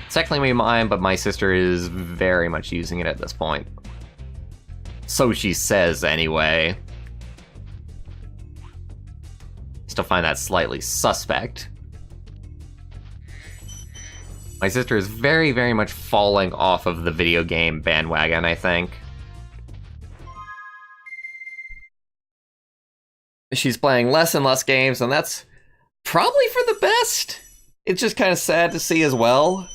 It's technically mine, but my sister is very much using it at this point. So she says, anyway. Still find that slightly suspect. My sister is very, very much falling off of the video game bandwagon, I think. She's playing less and less games, and that's probably for the best. It's just kind of sad to see as well.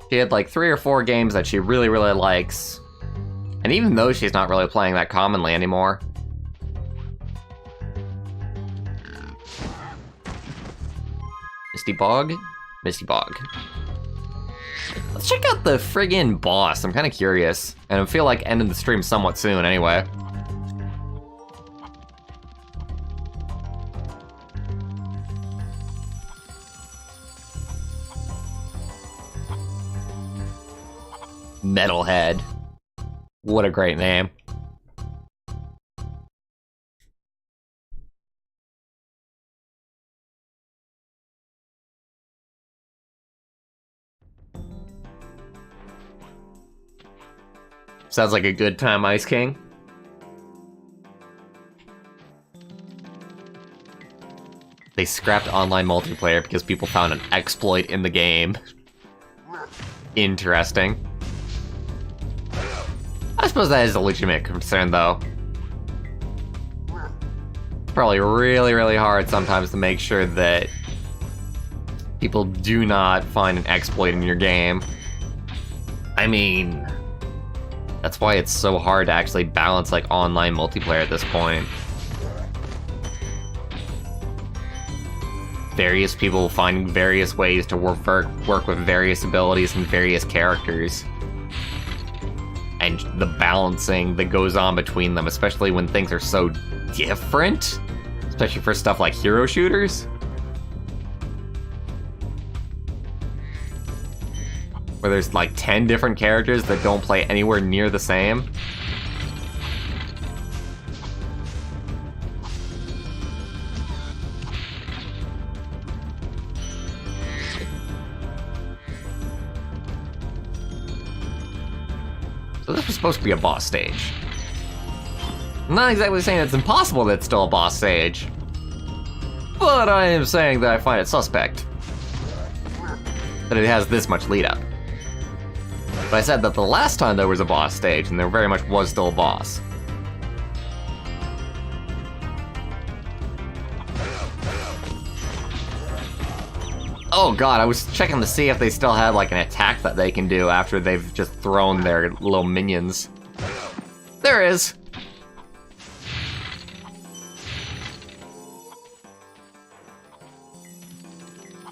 She had like 3 or 4 games that she really, really likes. And even though she's not really playing that commonly anymore. Misty Bog? Misty Bog. Let's check out the friggin' boss. I'm kind of curious. And I feel like ending the stream somewhat soon anyway. Metalhead. What a great name. Sounds like a good time, Ice King. They scrapped online multiplayer because people found an exploit in the game. Interesting. I suppose that is a legitimate concern, though. It's probably really, really hard sometimes to make sure that people do not find an exploit in your game. I mean, that's why it's so hard to actually balance like online multiplayer at this point. Various people find various ways to work with various abilities and various characters. And the balancing that goes on between them, especially when things are so different, especially for stuff like hero shooters. Where there's like 10 different characters that don't play anywhere near the same. So this was supposed to be a boss stage. I'm not exactly saying it's impossible that it's still a boss stage, but I am saying that I find it suspect that it has this much lead up. But I said that the last time there was a boss stage, and there very much was still a boss. Oh god, I was checking to see if they still had like an attack that they can do after they've just thrown their little minions. There is!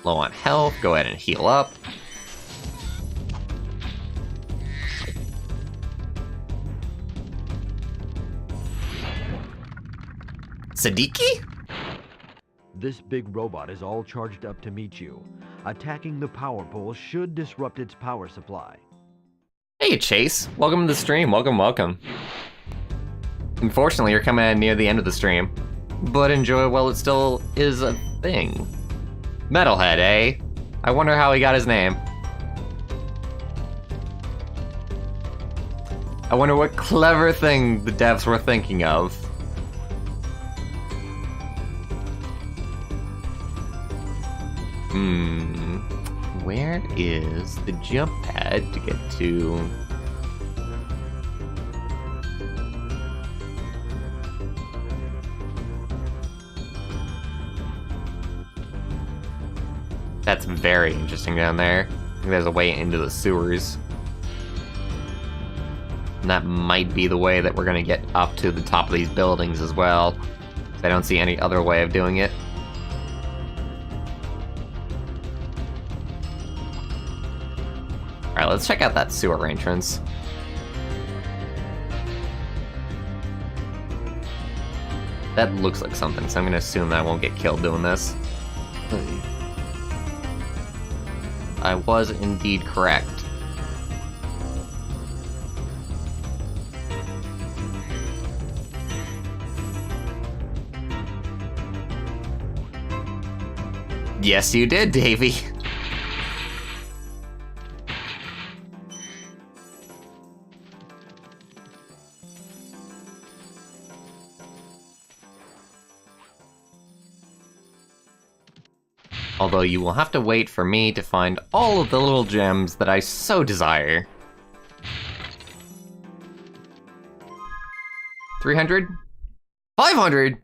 Low on health, go ahead and heal up. Siddiqui? This big robot is all charged up to meet you. Attacking the power pole should disrupt its power supply. Hey Chase, welcome to the stream, welcome. Unfortunately, you're coming in near the end of the stream, but enjoy while it still is a thing. Metalhead, eh? I wonder how he got his name. I wonder what clever thing the devs were thinking of. Where is the jump pad to get to? That's very interesting down there. I think there's a way into the sewers. And that might be the way that we're gonna get up to the top of these buildings as well. I don't see any other way of doing it. Alright, let's check out that sewer entrance. That looks like something, so I'm gonna assume that I won't get killed doing this. I was indeed correct. Yes, you did, Davey. Although you will have to wait for me to find all of the little gems that I so desire. 300? 500?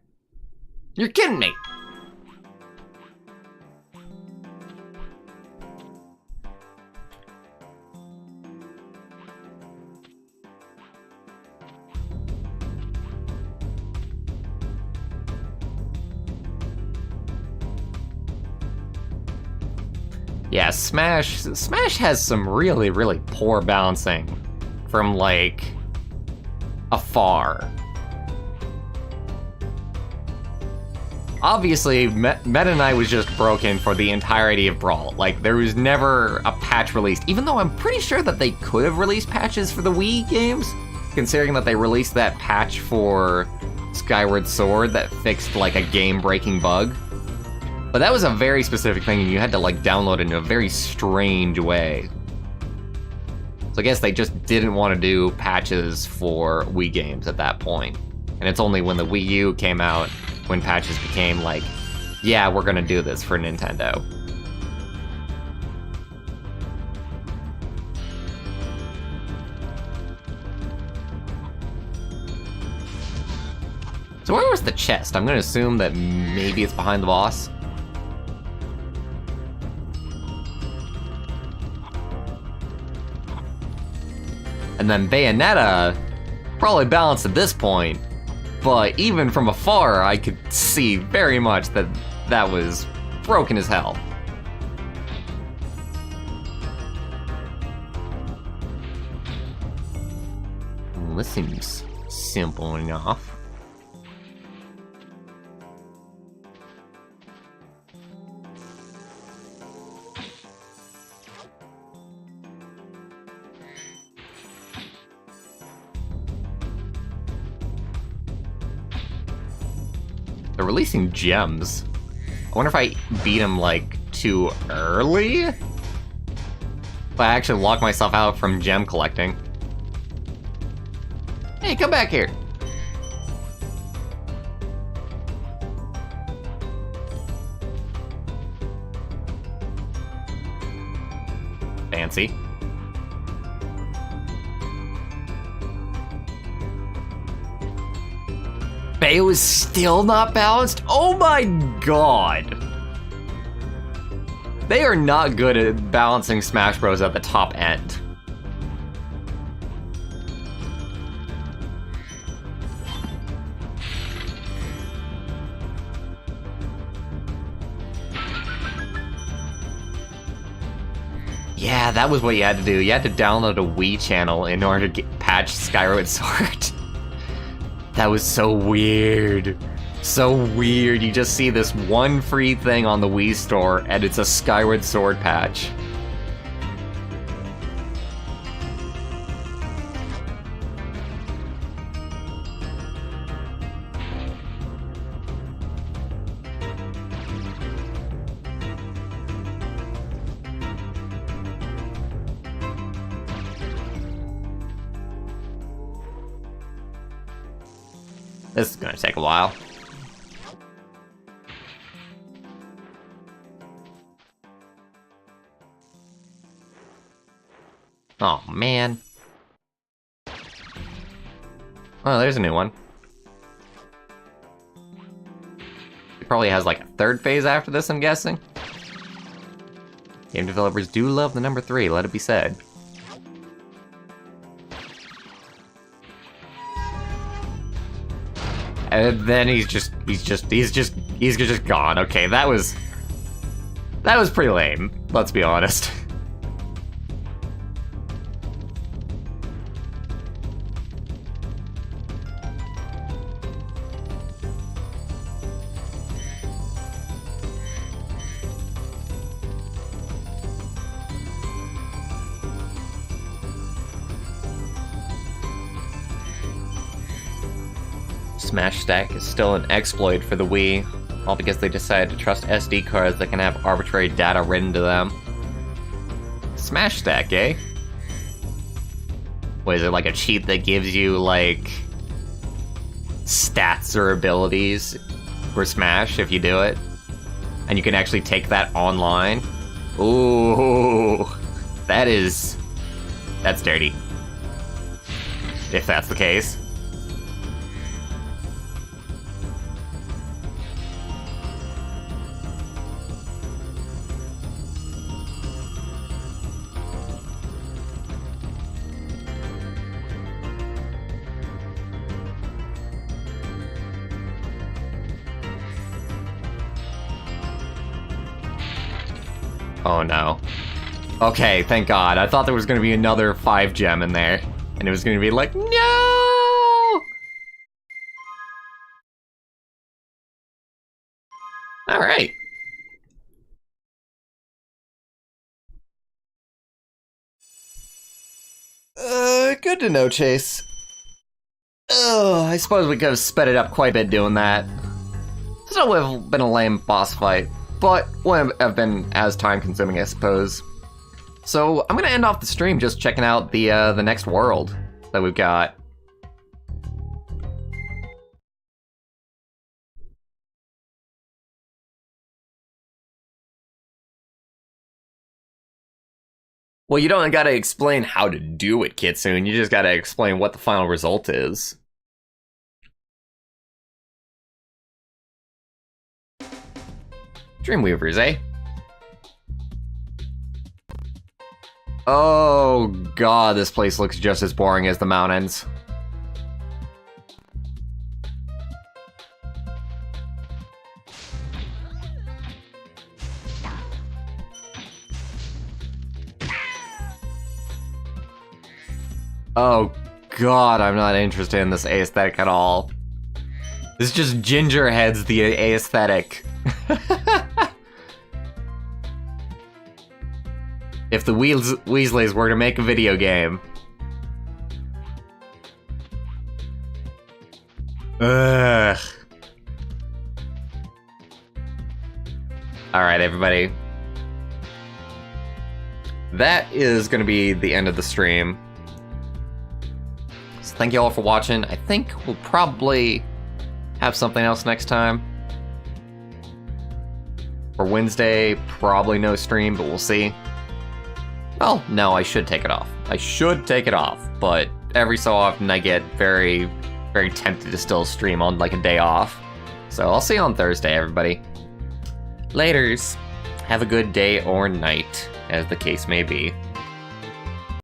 You're kidding me! Yeah, Smash has some really, really poor balancing from, like, afar. Obviously, Meta Knight was just broken for the entirety of Brawl. Like, there was never a patch released, even though I'm pretty sure that they could have released patches for the Wii games, considering that they released that patch for Skyward Sword that fixed, like, a game-breaking bug. But that was a very specific thing, and you had to, like, download it in a very strange way. So I guess they just didn't want to do patches for Wii games at that point. And it's only when the Wii U came out when patches became like, yeah, we're gonna do this for Nintendo. So where was the chest? I'm gonna assume that maybe it's behind the boss. And then Bayonetta, probably balanced at this point, but even from afar, I could see very much that that was broken as hell. Well, this seems simple enough. They're releasing gems. I wonder if I beat him, like, too early? If I actually lock myself out from gem collecting. Hey, come back here. Fancy. Bayo is still not balanced? Oh my god! They are not good at balancing Smash Bros. At the top end. Yeah, that was what you had to do. You had to download a Wii channel in order to patch Skyward Sword. That was so weird. So weird. You just see this one free thing on the Wii store, and it's a Skyward Sword patch. This is gonna take a while. Oh, man. Oh, there's a new one. It probably has like a third phase after this, I'm guessing. Game developers do love the number 3, let it be said. And then he's just gone. Okay, that was pretty lame, let's be honest. Smash Stack is still an exploit for the Wii, all because they decided to trust SD cards that can have arbitrary data written to them. Smash Stack, eh? What is it, like a cheat that gives you, like, stats or abilities for Smash if you do it? And you can actually take that online? Ooh, that's dirty. If that's the case. Oh no. Okay, thank God. I thought there was gonna be another 5 gem in there. And it was gonna be like, no! Alright. Good to know, Chase. I suppose we could have sped it up quite a bit doing that. Still would have been a lame boss fight, but wouldn't have been as time-consuming, I suppose. So I'm gonna end off the stream just checking out the next world that we've got. Well, you don't gotta explain how to do it, Kitsune. You just gotta explain what the final result is. Dreamweavers, eh? Oh god, this place looks just as boring as the mountains. Oh god, I'm not interested in this aesthetic at all. This just ginger heads the aesthetic. If the Weasleys were to make a video game. Ugh. Alright, everybody. That is gonna be the end of the stream. So thank you all for watching. I think we'll probably have something else next time. For Wednesday, probably no stream, but we'll see. Well, no, I should take it off. I should take it off, but every so often I get very, very tempted to still stream on like a day off. So I'll see you on Thursday, everybody. Laters. Have a good day or night, as the case may be.